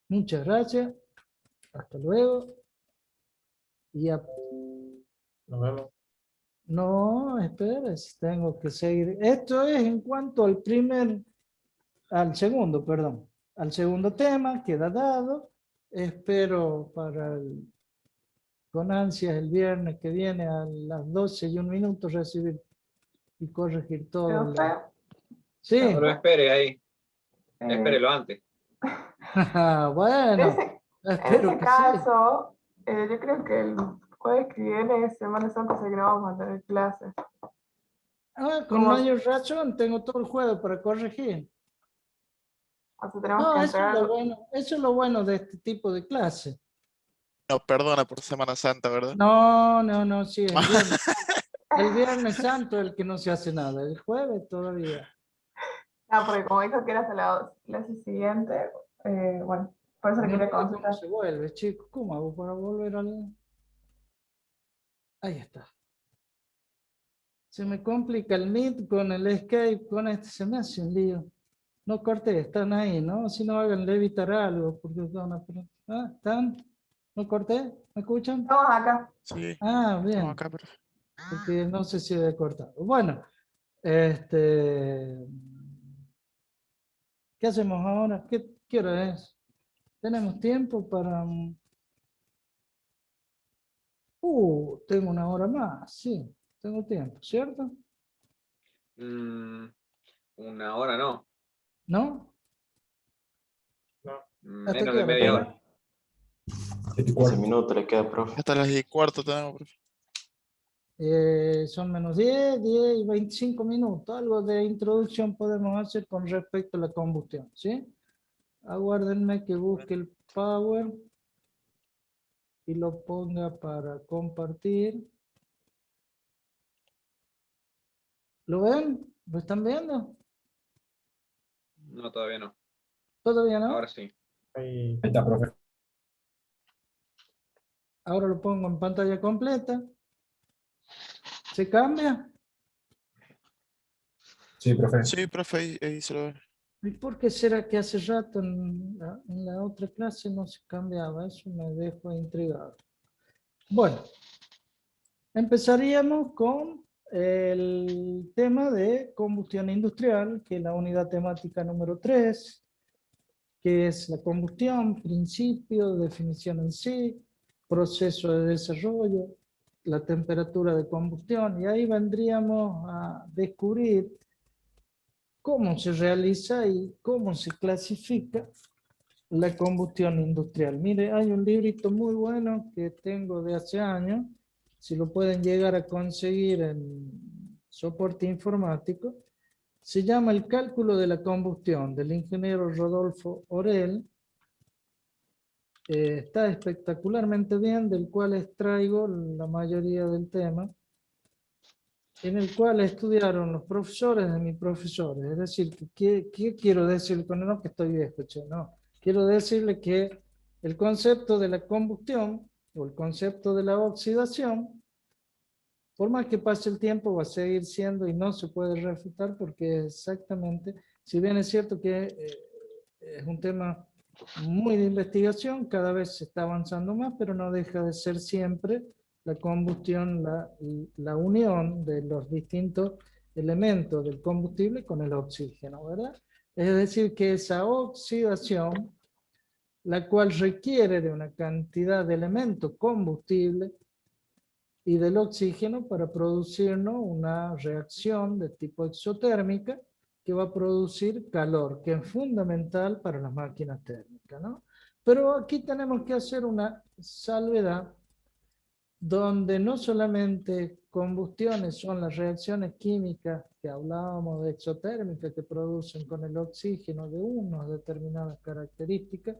Muchas gracias. Hasta luego. Y Nos vemos. no, espera, tengo que seguir. Esto es en cuanto al segundo tema, queda dado. Espero para con ansias el viernes que viene a las 12:01 recibir y corregir todo. Profe, Sí, No lo espere ahí, eh, espérelo antes. bueno, en espero ese que sí. caso, yo creo que el jueves que viene, Semana Santa, sé que no vamos a tener clases. Con ¿Cómo? mayor razón, tengo todo el jueves para corregir. O sea, tenemos No, que eso es entregar. lo bueno, eso es lo bueno de este tipo de clase. No, perdona por Semana Santa, ¿verdad? No, sí, el viernes. El Viernes Santo es el que no se hace nada, el jueves todavía. No, porque como dijo que era hasta la clase siguiente, bueno, por eso le No quería veo cómo consultar. se vuelve, chicos. ¿Cómo hago para volver al...? Ahí está. Se me complica el Meet con el Skype, con este, se me hace un lío. No corté, están ahí, ¿no? Si no, háganle evitar algo, porque ¿están? ¿No corté? ¿Me escuchan? Estamos acá. Sí, Bien, estamos acá, profe. porque no sé si he cortado. Bueno, ¿qué hacemos ahora? ¿Qué hora es? ¿Tenemos tiempo para...? Tengo una hora más, sí, tengo tiempo, ¿cierto? Una hora no, ¿No? ¿Hasta menos qué de hora media hora. tenemos? 15 minutos le queda, profe. Hasta las 10:15 tenemos, profe. Son menos 10 y 25 minutos. Algo de introducción podemos hacer con respecto a la combustión, ¿sí? Aguárdenme que busque el Power y lo ponga para compartir. ¿Lo ven? ¿Lo están viendo? No, todavía no. ¿Todavía no? Ahora sí. Ahí, Está, profe. Ahora lo pongo en pantalla completa. ¿Se cambia? Sí, profe. Sí, profe, ahí se lo ve. ¿Y por qué será que hace rato en la otra clase no se cambiaba? Eso me dejó intrigado. Bueno, empezaríamos con el tema de combustión industrial, que es la unidad temática número 3, que es la combustión, principio, definición en sí, proceso de desarrollo, la temperatura de combustión, y ahí vendríamos a descubrir cómo se realiza y cómo se clasifica la combustión industrial. Mire, hay un librito muy bueno que tengo de hace años, si lo pueden llegar a conseguir en soporte informático, se llama El cálculo de la combustión, del ingeniero Rodolfo Orell. Está espectacularmente bien, del cual extraigo la mayoría del tema, en el cual estudiaron los profesores de mis profesores. Es decir, ¿qué quiero decir con no que estoy viejo? No, quiero decirle que el concepto de la combustión o el concepto de la oxidación, por más que pase el tiempo, va a seguir siendo y no se puede refutar porque exactamente, si bien es cierto que es un tema muy de investigación, cada vez se está avanzando más, pero no deja de ser siempre la combustión, la unión de los distintos elementos del combustible con el oxígeno, ¿verdad? Es decir, que esa oxidación, la cual requiere de una cantidad de elementos combustibles y del oxígeno para producirnos una reacción de tipo exotérmica que va a producir calor, que es fundamental para las máquinas térmicas, ¿no? Pero aquí tenemos que hacer una salvedad donde no solamente combustiones son las reacciones químicas que hablábamos de exotérmicas que producen con el oxígeno de unas determinadas características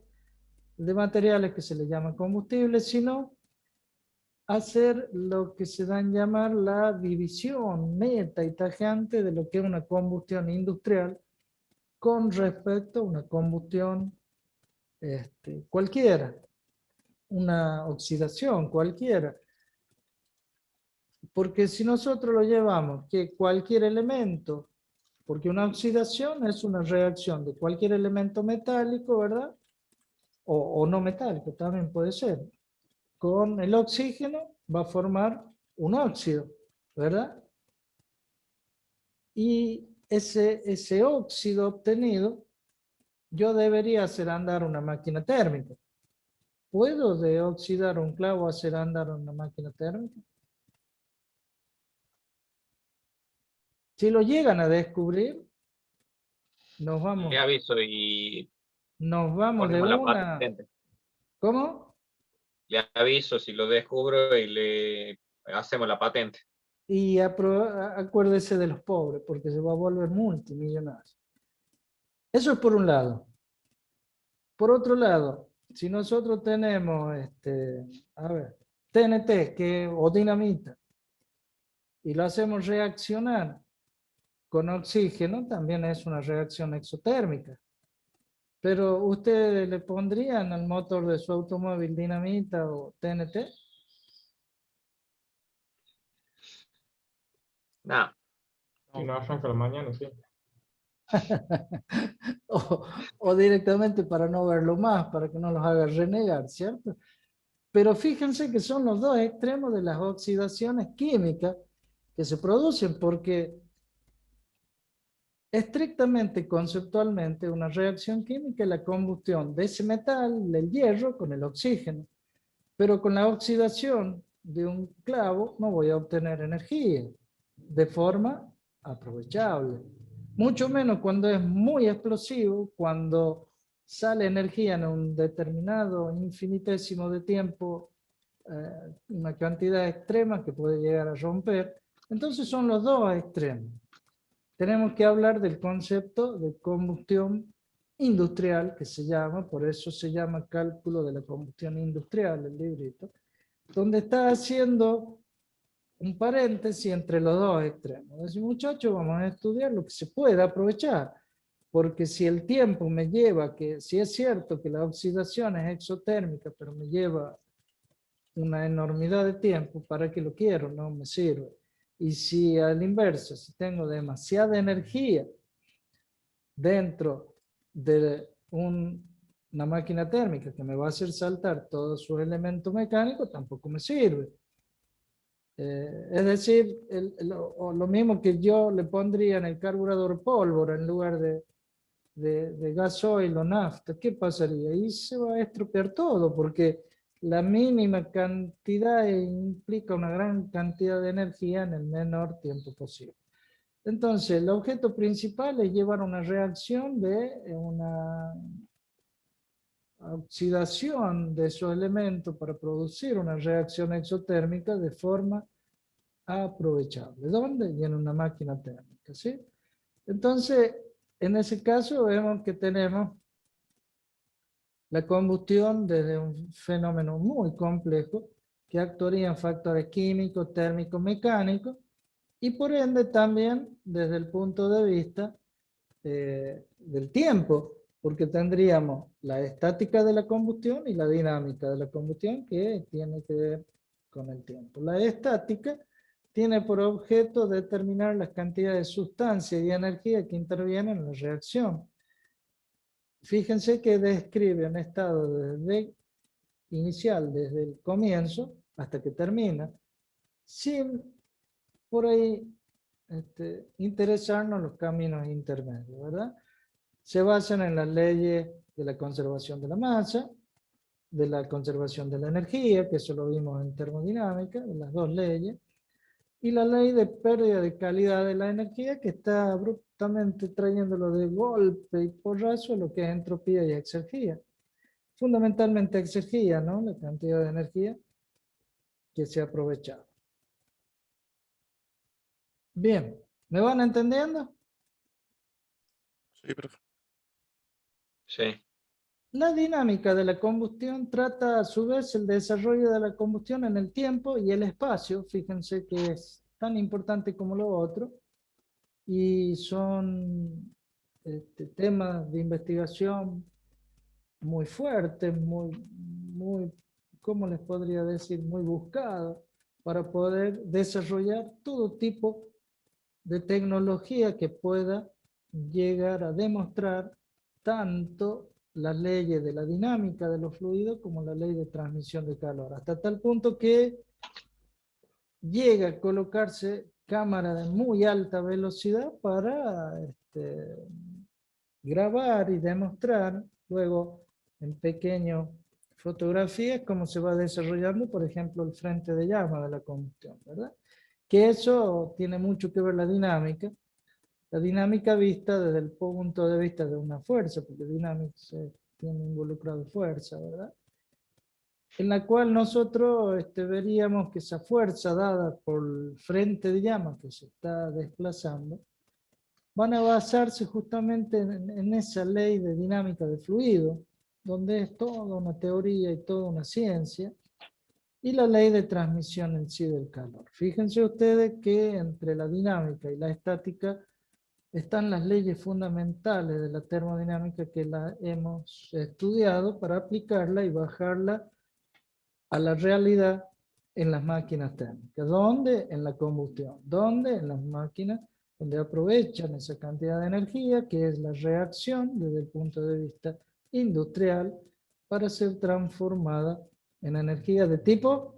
de materiales que se le llaman combustibles, sino hacer lo que se da en llamar la división neta y tajante de lo que es una combustión industrial con respecto a una combustión cualquiera, una oxidación cualquiera. Porque si nosotros lo llevamos que cualquier elemento, porque una oxidación es una reacción de cualquier elemento metálico, ¿verdad? O no metálico, también puede ser. Con el oxígeno va a formar un óxido, ¿verdad? Y ese óxido obtenido, yo debería hacer andar una máquina térmica. ¿puedo de oxidar un clavo hacer andar una máquina térmica? Si lo llegan a descubrir, nos vamos, Le aviso y nos vamos de ponemos la una. patente. ¿Cómo? Le aviso si lo descubro y le hacemos la patente. Y acuérdese de los pobres, porque se va a volver multimillonario. Eso es por un lado. Por otro lado, si nosotros tenemos, a ver, TNT o dinamita, y lo hacemos reaccionar con oxígeno, también es una reacción exotérmica. Pero ¿ustedes le pondrían al motor de su automóvil dinamita o TNT? Nada. Si no arranca la mañana, sí. o directamente para no verlo más, para que no los haga renegar, ¿cierto? Pero fíjense que son los dos extremos de las oxidaciones químicas que se producen, porque estrictamente, conceptualmente, una reacción química es la combustión de ese metal, del hierro, con el oxígeno. Pero con la oxidación de un clavo no voy a obtener energía de forma aprovechable. Mucho menos cuando es muy explosivo, cuando sale energía en un determinado infinitésimo de tiempo, una cantidad extrema que puede llegar a romper. Entonces son los dos extremos. Tenemos que hablar del concepto de combustión industrial, que se llama, por eso se llama cálculo de la combustión industrial, el librito, donde está haciendo un paréntesis entre los dos extremos. Dice, muchachos, vamos a estudiar lo que se puede aprovechar, porque si el tiempo me lleva, que si es cierto que la oxidación es exotérmica, pero me lleva una enormidad de tiempo, ¿para qué lo quiero? No me sirve. Y si al inverso, si tengo demasiada energía dentro de una máquina térmica que me va a hacer saltar todos sus elementos mecánicos, tampoco me sirve. Es decir, lo mismo que yo le pondría en el carburador pólvora en lugar de gasoil o nafta, ¿qué pasaría? Ahí se va a estropear todo, porque la mínima cantidad implica una gran cantidad de energía en el menor tiempo posible. Entonces, el objeto principal es llevar una reacción de una oxidación de esos elementos para producir una reacción exotérmica de forma aprovechable. ¿Dónde? Y en una máquina térmica, ¿sí? Entonces, en ese caso vemos que tenemos la combustión desde un fenómeno muy complejo que actuaría en factores químicos, térmicos, mecánicos, y por ende también desde el punto de vista del tiempo, porque tendríamos la estática de la combustión y la dinámica de la combustión que tiene que ver con el tiempo. La estática tiene por objeto determinar las cantidades de sustancia y energía que intervienen en la reacción. Fíjense que describe un estado desde inicial, desde el comienzo hasta que termina, sin por ahí interesarnos los caminos intermedios, ¿verdad? Se basan en las leyes de la conservación de la masa, de la conservación de la energía, que eso lo vimos en termodinámica, de las dos leyes, y la ley de pérdida de calidad de la energía, que está abruptamente trayéndolo de golpe y porrazo a lo que es entropía y exergía. Fundamentalmente exergía, ¿no? La cantidad de energía que se ha aprovechado. Bien, ¿me van entendiendo? Sí, profe. Sí. La dinámica de la combustión trata a su vez el desarrollo de la combustión en el tiempo y el espacio. Fíjense que es tan importante como lo otro. Y son temas de investigación muy fuertes, ¿cómo les podría decir? Muy buscados para poder desarrollar todo tipo de tecnología que pueda llegar a demostrar tanto las leyes de la dinámica de los fluidos como la ley de transmisión de calor, hasta tal punto que llega a colocarse cámara de muy alta velocidad para grabar y demostrar luego en pequeños fotografía es cómo se va desarrollando, por ejemplo, el frente de llama de la combustión, ¿verdad? Que eso tiene mucho que ver la dinámica vista desde el punto de vista de una fuerza, porque dinámica tiene involucrado fuerza, ¿verdad? En la cual nosotros veríamos que esa fuerza dada por el frente de llama que se está desplazando, van a basarse justamente en esa ley de dinámica de fluido, donde es toda una teoría y toda una ciencia, y la ley de transmisión en sí del calor. Fíjense ustedes que entre la dinámica y la estática están las leyes fundamentales de la termodinámica que la hemos estudiado para aplicarla y bajarla a la realidad en las máquinas térmicas. ¿Dónde? En la combustión. ¿Dónde? En las máquinas donde aprovechan esa cantidad de energía, que es la reacción desde el punto de vista industrial, para ser transformada en energía de tipo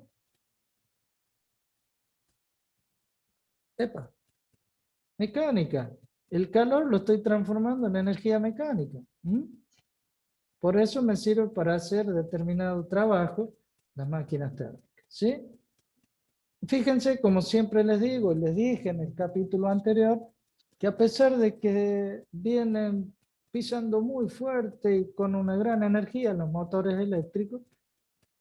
mecánica. El calor lo estoy transformando en energía mecánica. Por eso me sirve para hacer determinado trabajo las máquinas térmicas. ¿Sí? Fíjense, como siempre les digo, y les dije en el capítulo anterior, que a pesar de que vienen pisando muy fuerte y con una gran energía los motores eléctricos,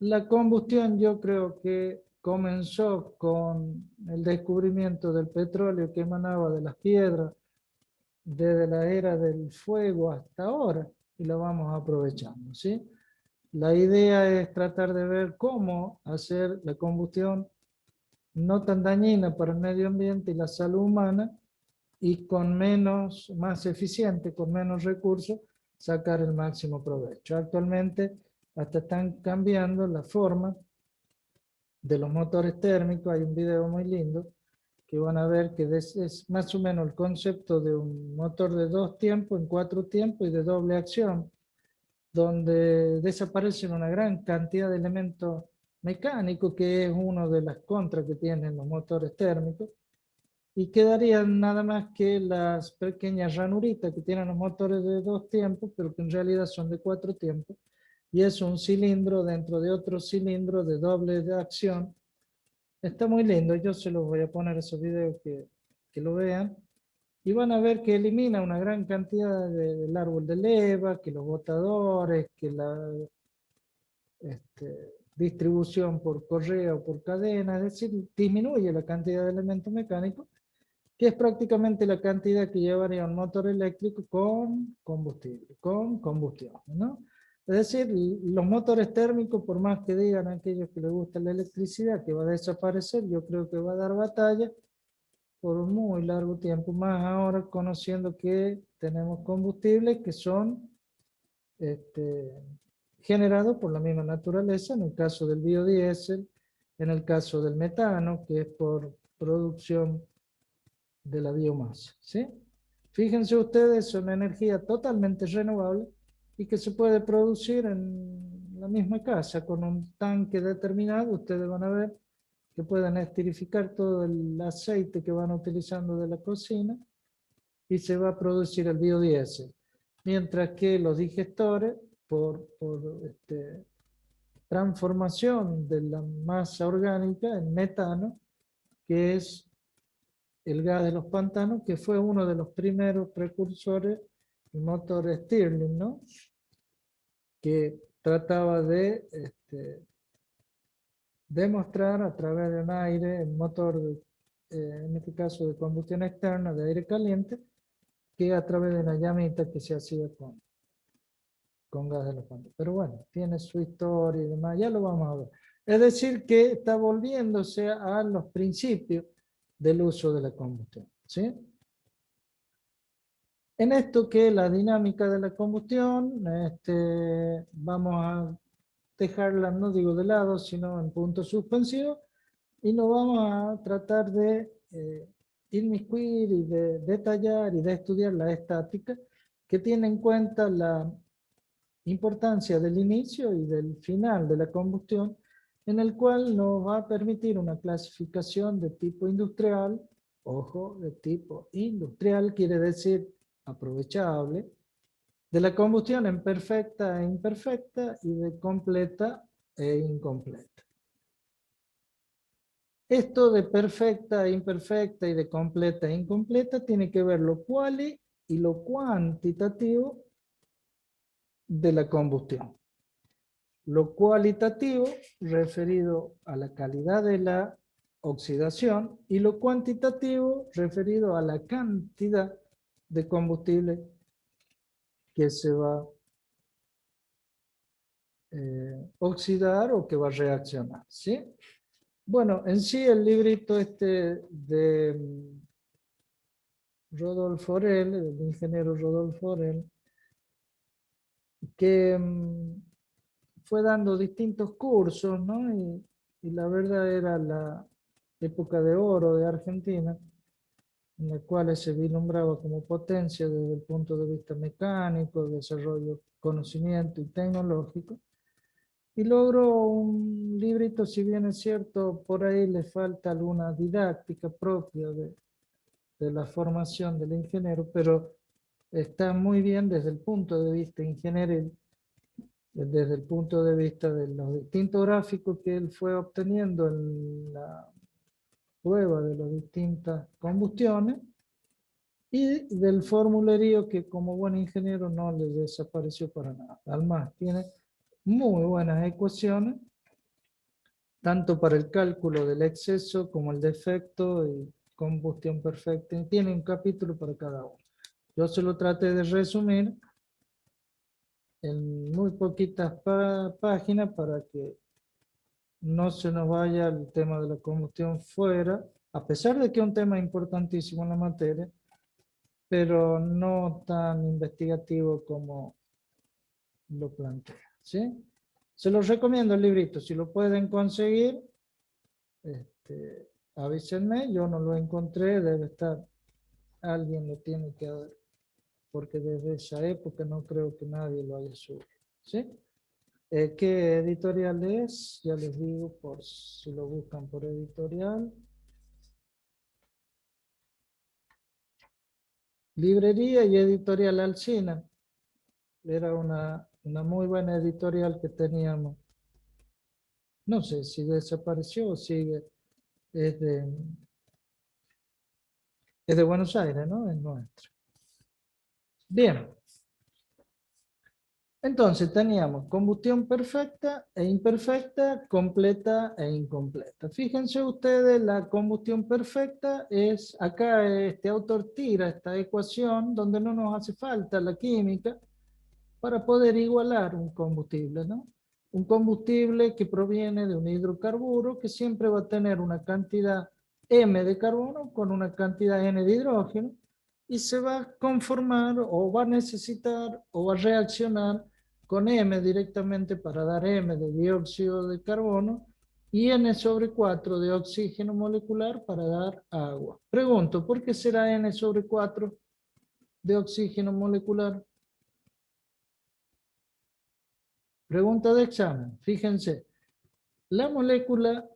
la combustión yo creo que comenzó con el descubrimiento del petróleo que emanaba de las piedras desde la era del fuego hasta ahora, y lo vamos aprovechando, ¿sí? La idea es tratar de ver cómo hacer la combustión no tan dañina para el medio ambiente y la salud humana, y con más eficiente, con menos recursos, sacar el máximo provecho. Actualmente hasta están cambiando la forma de los motores térmicos. Hay un video muy lindo que van a ver que es más o menos el concepto de un motor de 2 tiempos en 4 tiempos y de doble acción, donde desaparecen una gran cantidad de elementos mecánicos, que es una de las contras que tienen los motores térmicos, y quedarían nada más que las pequeñas ranuritas que tienen los motores de 2 tiempos, pero que en realidad son de 4 tiempos, y es un cilindro dentro de otro cilindro de doble de acción. Está muy lindo, yo se los voy a poner esos videos que lo vean, y van a ver que elimina una gran cantidad del árbol de leva, que los botadores, que la distribución por correo o por cadena, es decir, disminuye la cantidad de elementos mecánicos, que es prácticamente la cantidad que llevaría un motor eléctrico con combustible, con combustión, ¿no? Es decir, los motores térmicos, por más que digan a aquellos que les gusta la electricidad que va a desaparecer, yo creo que va a dar batalla por un muy largo tiempo, más ahora conociendo que tenemos combustibles que son generados por la misma naturaleza, en el caso del biodiesel, en el caso del metano, que es por producción de la biomasa, ¿sí? Fíjense ustedes, son energía totalmente renovable y que se puede producir en la misma casa con un tanque determinado. Ustedes van a ver que pueden esterificar todo el aceite que van utilizando de la cocina y se va a producir el biodiesel. Mientras que los digestores, por transformación de la masa orgánica en metano, que es el gas de los pantanos, que fue uno de los primeros precursores del motor Stirling, ¿no? Que trataba de demostrar a través de un aire, el motor, en este caso de combustión externa, de aire caliente, que a través de una llamita que se hacía con gas de los pantanos. Pero bueno, tiene su historia y demás, ya lo vamos a ver. Es decir, que está volviéndose a los principios del uso de la combustión, ¿sí? En esto que la dinámica de la combustión, vamos a dejarla, no digo de lado, sino en punto suspensivo, y nos vamos a tratar de inmiscuir y de detallar y de estudiar la estática, que tiene en cuenta la importancia del inicio y del final de la combustión, en el cual nos va a permitir una clasificación de tipo industrial. Ojo, de tipo industrial quiere decir aprovechable, de la combustión en perfecta e imperfecta y de completa e incompleta. Esto de perfecta, imperfecta y de completa e incompleta tiene que ver lo quali y lo cuantitativo de la combustión. Lo cualitativo referido a la calidad de la oxidación y lo cuantitativo referido a la cantidad de combustible que se va a oxidar o que va a reaccionar, ¿sí? Bueno, en sí el librito este de Rodolfo Orell, el ingeniero Rodolfo Orell, que fue dando distintos cursos, ¿no? Y la verdad era la época de oro de Argentina, en la cual se vislumbraba como potencia desde el punto de vista mecánico, desarrollo, conocimiento y tecnológico. Y logró un librito, si bien es cierto, por ahí le falta alguna didáctica propia de la formación del ingeniero, pero está muy bien desde el punto de vista ingenieril, desde el punto de vista de los distintos gráficos que él fue obteniendo en la prueba de las distintas combustiones y del formulario que como buen ingeniero no le desapareció para nada. Además, tiene muy buenas ecuaciones, tanto para el cálculo del exceso como el defecto y combustión perfecta. Tiene un capítulo para cada uno. Yo se lo traté de resumir en muy poquitas páginas para que no se nos vaya el tema de la combustión fuera, a pesar de que es un tema importantísimo en la materia, pero no tan investigativo como lo plantea, ¿sí? Se los recomiendo el librito, si lo pueden conseguir, avísenme, yo no lo encontré, debe estar, alguien lo tiene que haber, porque desde esa época no creo que nadie lo haya subido, ¿sí? ¿Qué editorial es? Ya les digo, por si lo buscan por editorial. Librería y Editorial Alsina. Era una muy buena editorial que teníamos. No sé si desapareció o sigue. Es de Buenos Aires, ¿no? Es nuestro. Bien. Entonces teníamos combustión perfecta e imperfecta, completa e incompleta. Fíjense ustedes, la combustión perfecta es, acá este autor tira esta ecuación donde no nos hace falta la química para poder igualar un combustible, ¿no? Un combustible que proviene de un hidrocarburo que siempre va a tener una cantidad M de carbono con una cantidad N de hidrógeno y se va a conformar o va a necesitar o va a reaccionar con M directamente para dar M de dióxido de carbono y N sobre 4 de oxígeno molecular para dar agua. Pregunto, ¿por qué será N sobre 4 de oxígeno molecular? Pregunta de examen, fíjense, la molécula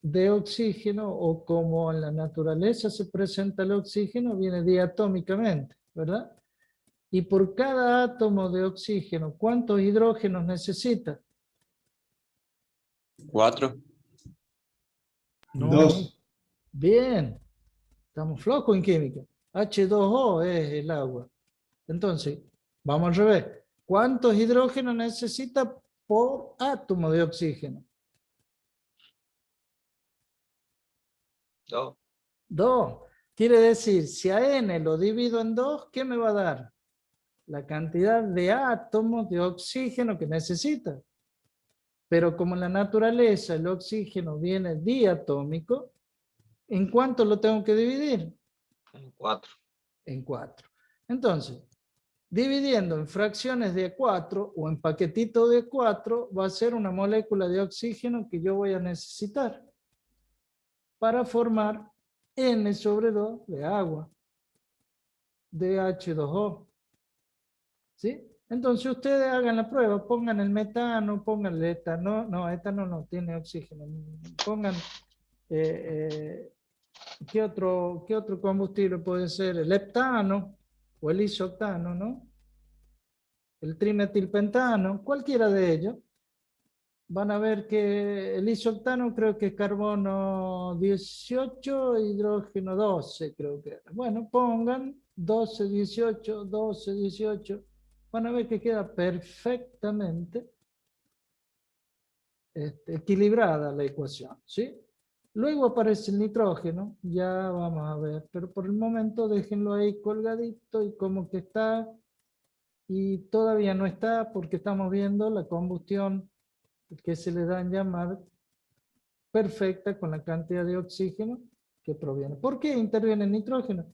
de oxígeno o como en la naturaleza se presenta el oxígeno viene diatómicamente, ¿verdad? Y por cada átomo de oxígeno, ¿cuántos hidrógenos necesita? 4. No. 2. Bien, estamos flojos en química. H2O es el agua. Entonces, vamos al revés. ¿Cuántos hidrógenos necesita por átomo de oxígeno? 2. 2. Quiere decir, si a N lo divido en 2, ¿qué me va a dar? La cantidad de átomos de oxígeno que necesita. Pero como en la naturaleza el oxígeno viene diatómico, ¿en cuánto lo tengo que dividir? 4. En 4. Entonces, dividiendo en fracciones de 4 o en paquetitos de 4, va a ser una molécula de oxígeno que yo voy a necesitar para formar N sobre 2 de agua, de H2O. ¿Sí? Entonces ustedes hagan la prueba, pongan el metano, pongan el etano, no, etano no tiene oxígeno, pongan, ¿qué otro combustible puede ser? El heptano o el isoctano, ¿no? el trimetilpentano, cualquiera de ellos, van a ver que el isoctano creo que es carbono 18, hidrógeno 12, creo que era. Bueno, pongan 12, 18, 12, 18. Van a ver que queda perfectamente equilibrada la ecuación, ¿sí? Luego aparece el nitrógeno, ya vamos a ver, pero por el momento déjenlo ahí colgadito y como que está, y todavía no está porque estamos viendo la combustión que se le da en llamar perfecta con la cantidad de oxígeno que proviene. ¿Por qué interviene el nitrógeno?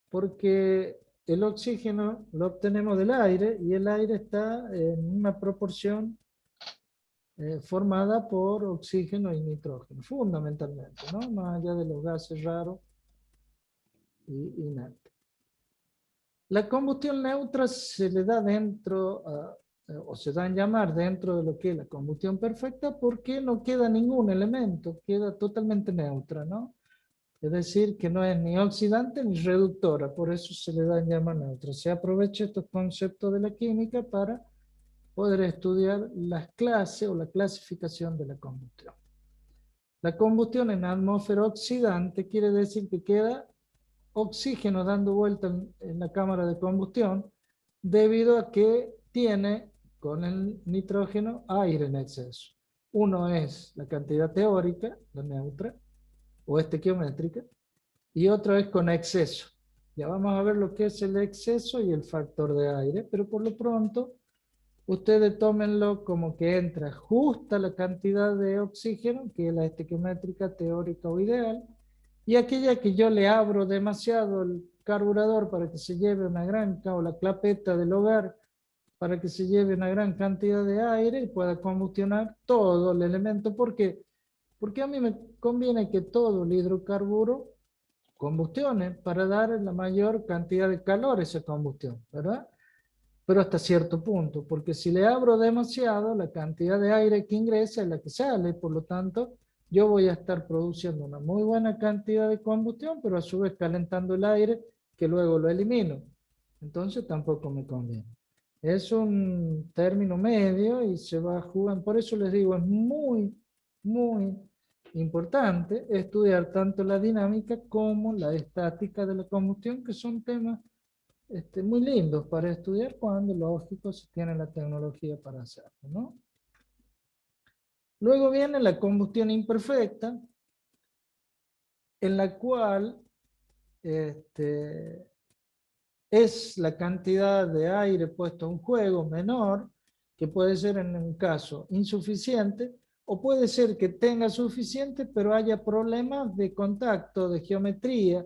Porque el oxígeno lo obtenemos del aire y el aire está en una proporción formada por oxígeno y nitrógeno, fundamentalmente, ¿no? Más allá de los gases raros y inertes. La combustión neutra se le da dentro, o se da en llamar dentro de lo que es la combustión perfecta, porque no queda ningún elemento, queda totalmente neutra, ¿no? Es decir, que no es ni oxidante ni reductora, por eso se le da en llamar neutra. Se aprovecha estos conceptos de la química para poder estudiar las clases o la clasificación de la combustión. La combustión en atmósfera oxidante quiere decir que queda oxígeno dando vuelta en la cámara de combustión debido a que tiene con el nitrógeno aire en exceso. Uno es la cantidad teórica, la neutra, o estequiométrica, y otro es con exceso. Ya vamos a ver lo que es el exceso y el factor de aire, pero por lo pronto ustedes tómenlo como que entra justa la cantidad de oxígeno, que es la estequiométrica teórica o ideal, y aquella que yo le abro demasiado el carburador para que se lleve una gran, o la clapeta del hogar para que se lleve una gran cantidad de aire y pueda combustionar todo el elemento. ¿Por qué? Porque a mí me conviene que todo el hidrocarburo combustione para dar la mayor cantidad de calor a esa combustión, ¿verdad? Pero hasta cierto punto, porque si le abro demasiado, la cantidad de aire que ingresa es la que sale, por lo tanto, yo voy a estar produciendo una muy buena cantidad de combustión, pero a su vez calentando el aire, que luego lo elimino. Entonces tampoco me conviene. Es un término medio y se va jugando. Por eso les digo, es muy, muy importante estudiar tanto la dinámica como la estática de la combustión, que son temas muy lindos para estudiar cuando, lógico, se tiene la tecnología para hacerlo, ¿no? Luego viene la combustión imperfecta, en la cual es la cantidad de aire puesto en juego menor, que puede ser en un caso insuficiente, o puede ser que tenga suficiente, pero haya problemas de contacto, de geometría,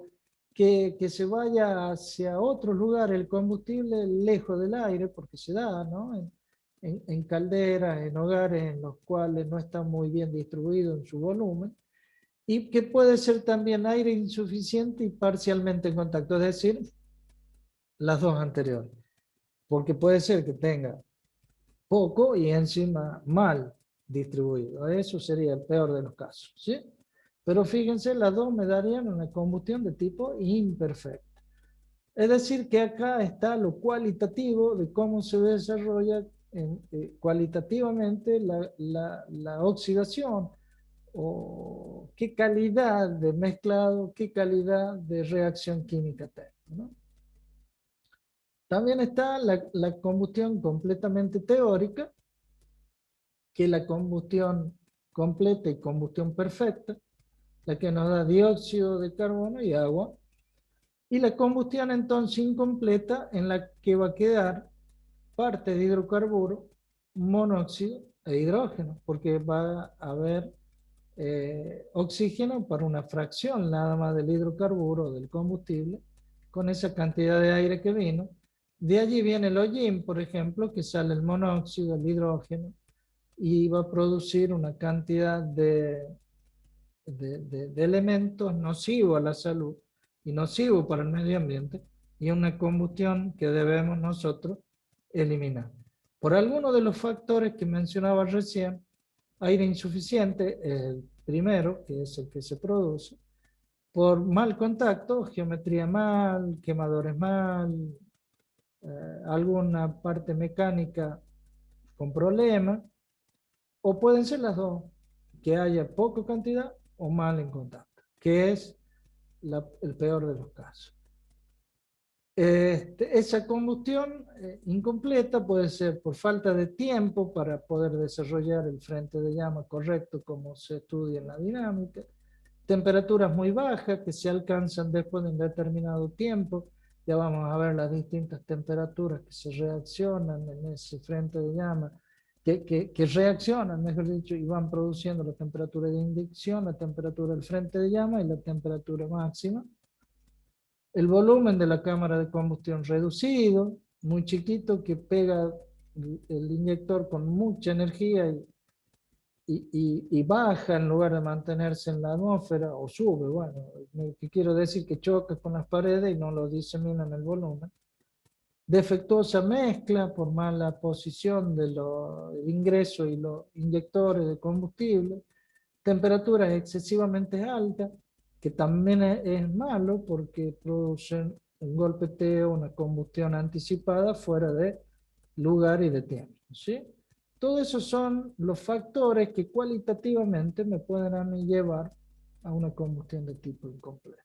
que se vaya hacia otro lugar el combustible lejos del aire, porque se da, ¿no? En calderas, en hogares en los cuales no está muy bien distribuido en su volumen, y que puede ser también aire insuficiente y parcialmente en contacto, es decir, las dos anteriores, porque puede ser que tenga poco y encima mal distribuido. Eso sería el peor de los casos, ¿sí? Pero fíjense, las dos me darían una combustión de tipo imperfecta. Es decir, que acá está lo cualitativo de cómo se desarrolla cualitativamente la oxidación, o qué calidad de mezclado, qué calidad de reacción química tengo, ¿no? También está la combustión completamente teórica, que es la combustión completa y combustión perfecta, la que nos da dióxido de carbono y agua, y la combustión entonces incompleta, en la que va a quedar parte de hidrocarburo, monóxido e hidrógeno, porque va a haber oxígeno para una fracción nada más del hidrocarburo, del combustible, con esa cantidad de aire que vino. De allí viene el hollín, por ejemplo, que sale el monóxido, el hidrógeno, y va a producir una cantidad de elementos nocivos a la salud y nocivos para el medio ambiente, y una combustión que debemos nosotros eliminar. Por alguno de los factores que mencionaba recién, aire insuficiente, el primero, que es el que se produce, por mal contacto, geometría mal, quemadores mal, alguna parte mecánica con problema, o pueden ser las dos, que haya poca cantidad o mal en contacto, que es el peor de los casos. Esa combustión incompleta puede ser por falta de tiempo para poder desarrollar el frente de llama correcto como se estudia en la dinámica, temperaturas muy bajas que se alcanzan después de un determinado tiempo. Ya vamos a ver las distintas temperaturas que se reaccionan en ese frente de llama, que reaccionan, mejor dicho, y van produciendo la temperatura de inyección, la temperatura del frente de llama y la temperatura máxima. El volumen de la cámara de combustión reducido, muy chiquito, que pega el inyector con mucha energía y baja en lugar de mantenerse en la atmósfera, o sube, bueno, lo que quiero decir que choca con las paredes y no lo disemina en el volumen. Defectuosa mezcla por mala posición del ingreso y los inyectores de combustible, temperaturas excesivamente altas, que también es malo porque producen un golpeteo, una combustión anticipada fuera de lugar y de tiempo, ¿sí? Todo esos son los factores que cualitativamente me pueden a mí llevar a una combustión de tipo incompleto.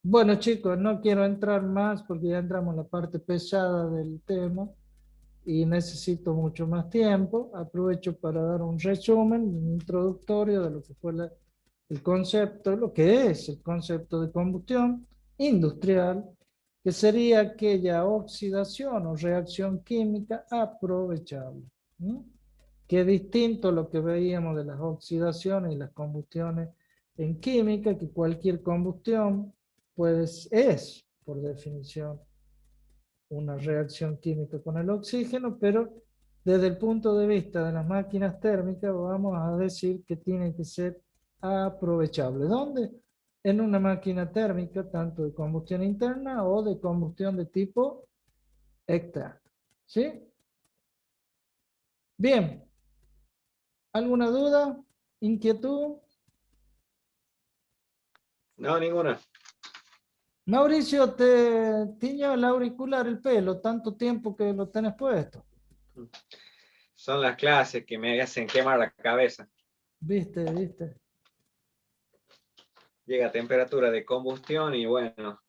Bueno, chicos, no quiero entrar más porque ya entramos en la parte pesada del tema y necesito mucho más tiempo. Aprovecho para dar un resumen, un introductorio de lo que fue el concepto, lo que es el concepto de combustión industrial, que sería aquella oxidación o reacción química aprovechable, ¿no? Que es distinto a lo que veíamos de las oxidaciones y las combustiones en química, que cualquier combustión pues es, por definición, una reacción química con el oxígeno, pero desde el punto de vista de las máquinas térmicas vamos a decir que tiene que ser aprovechable. ¿Dónde? En una máquina térmica, tanto de combustión interna o de combustión de tipo externo. ¿Sí? Bien. ¿Alguna duda? ¿Inquietud? No, ninguna. Mauricio, te tiñó el auricular el pelo, tanto tiempo que lo tenés puesto. Son las clases que me hacen quemar la cabeza. ¿Viste? Llega a temperatura de combustión y bueno,